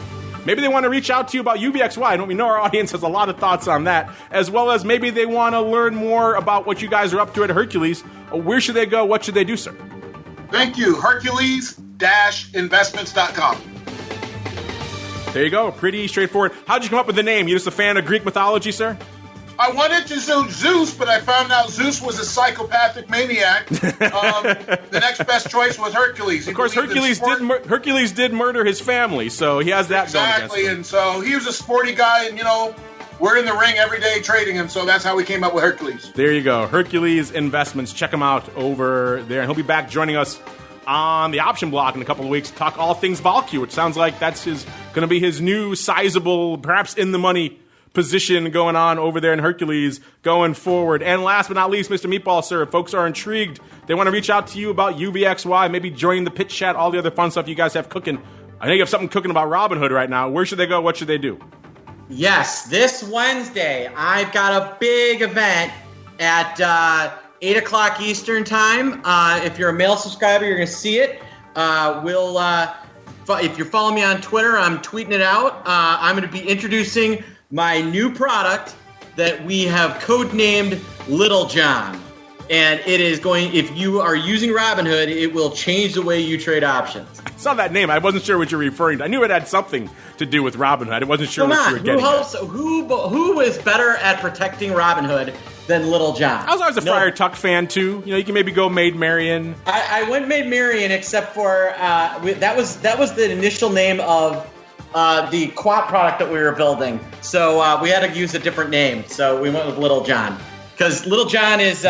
maybe they want to reach out to you about UVXY. We know our audience has a lot of thoughts on that, as well as maybe they want to learn more about what you guys are up to at Hercules. Where should they go? What should they do, sir? Thank you. Hercules-investments.com. There you go. Pretty straightforward. How'd you come up with the name? You just a fan of Greek mythology, sir? I wanted to do Zeus, but I found out Zeus was a psychopathic maniac. The next best choice was Hercules. Of course, Hercules did murder his family, so he has that going against him. Exactly, and so he was a sporty guy, and, we're in the ring every day trading, and so that's how we came up with Hercules. There you go. Hercules Investments. Check him out over there, and he'll be back joining us on the option block in a couple of weeks to talk all things VolQ, which sounds like that's going to be his new sizable, perhaps in-the-money position going on over there in Hercules going forward. And last but not least, Mr. Meatball, sir, if folks are intrigued, they want to reach out to you about UVXY, maybe join the pitch chat, all the other fun stuff you guys have cooking. I know you have something cooking about Robinhood right now. Where should they go? What should they do? Yes, this Wednesday, I've got a big event at 8 o'clock Eastern time. If you're a mail subscriber, you're going to see it. If you're following me on Twitter, I'm tweeting it out. I'm going to be introducing my new product that we have codenamed Little John. And it is going, if you are using Robinhood, it will change the way you trade options. I saw that name. I wasn't sure what you're referring to. I knew it had something to do with Robinhood. I wasn't sure what you were getting at. Who is better at protecting Robinhood than Little John? I was always a Friar Tuck fan, too. You can maybe go Maid Marian. I went Maid Marian, except for that was the initial name of the quant product that we were building. So we had to use a different name. So we went with Little John because Little John is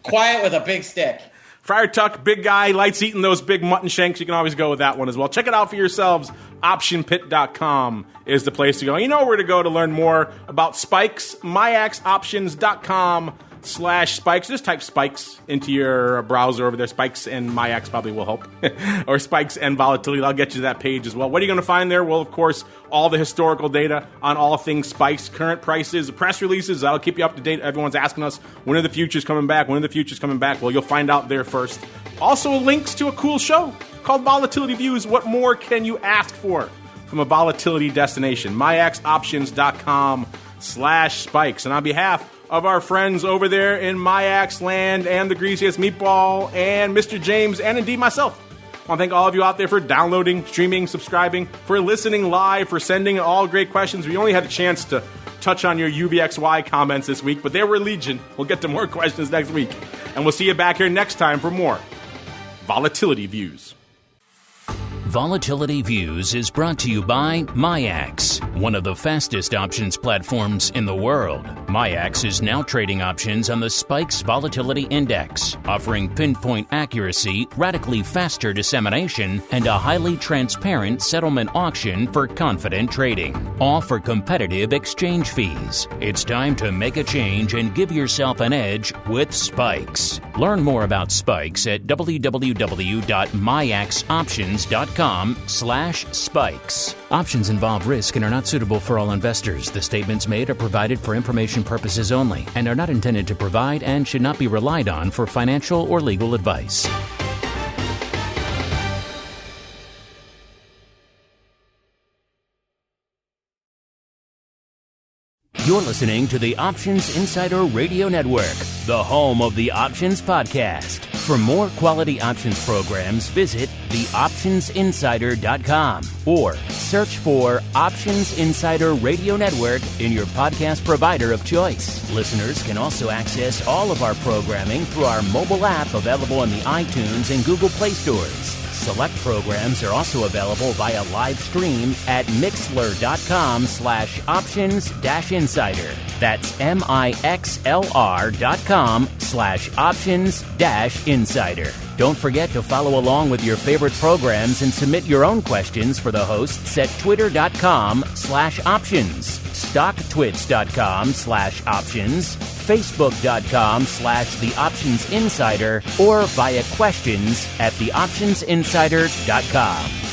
quiet with a big stick. Friar Tuck, big guy, likes eating those big mutton shanks. You can always go with that one as well. Check it out for yourselves. OptionPit.com is the place to go. You know where to go to learn more about spikes. MIAXoptions.com/spikes. Just type spikes into your browser over there. Spikes and MIAX probably will help. Or spikes and volatility. I'll get you to that page as well. What are you going to find there? Well, of course, all the historical data on all things spikes, current prices, press releases. That'll keep you up to date. Everyone's asking us, when are the futures coming back? When are the futures coming back? Well, you'll find out there first. Also, links to a cool show called Volatility Views. What more can you ask for from a volatility destination? MIAXoptions.com/spikes. And on behalf of our friends over there in MIAX land and the Greasiest Meatball and Mr. James and indeed myself, I want to thank all of you out there for downloading, streaming, subscribing, for listening live, for sending all great questions. We only had a chance to touch on your UVXY comments this week, but they were legion. We'll get to more questions next week. And we'll see you back here next time for more Volatility Views. Volatility Views is brought to you by MIAX, one of the fastest options platforms in the world. MIAX is now trading options on the Spikes Volatility Index, offering pinpoint accuracy, radically faster dissemination, and a highly transparent settlement auction for confident trading, all for competitive exchange fees. It's time to make a change and give yourself an edge with Spikes. Learn more about Spikes at www.miaxoptions.com/spikes. Options involve risk and are not suitable for all investors. The statements made are provided for information purposes only and are not intended to provide and should not be relied on for financial or legal advice. You're listening to the Options Insider Radio Network, the home of the Options Podcast. For more quality options programs, visit theoptionsinsider.com or search for Options Insider Radio Network in your podcast provider of choice. Listeners can also access all of our programming through our mobile app available in the iTunes and Google Play stores. Select programs are also available via live stream at mixlr.com/options-insider. That's mixlr.com/options-insider. Don't forget to follow along with your favorite programs and submit your own questions for the hosts at twitter.com/options, stocktwits.com/options, facebook.com/theoptionsinsider, or via questions at theoptionsinsider.com.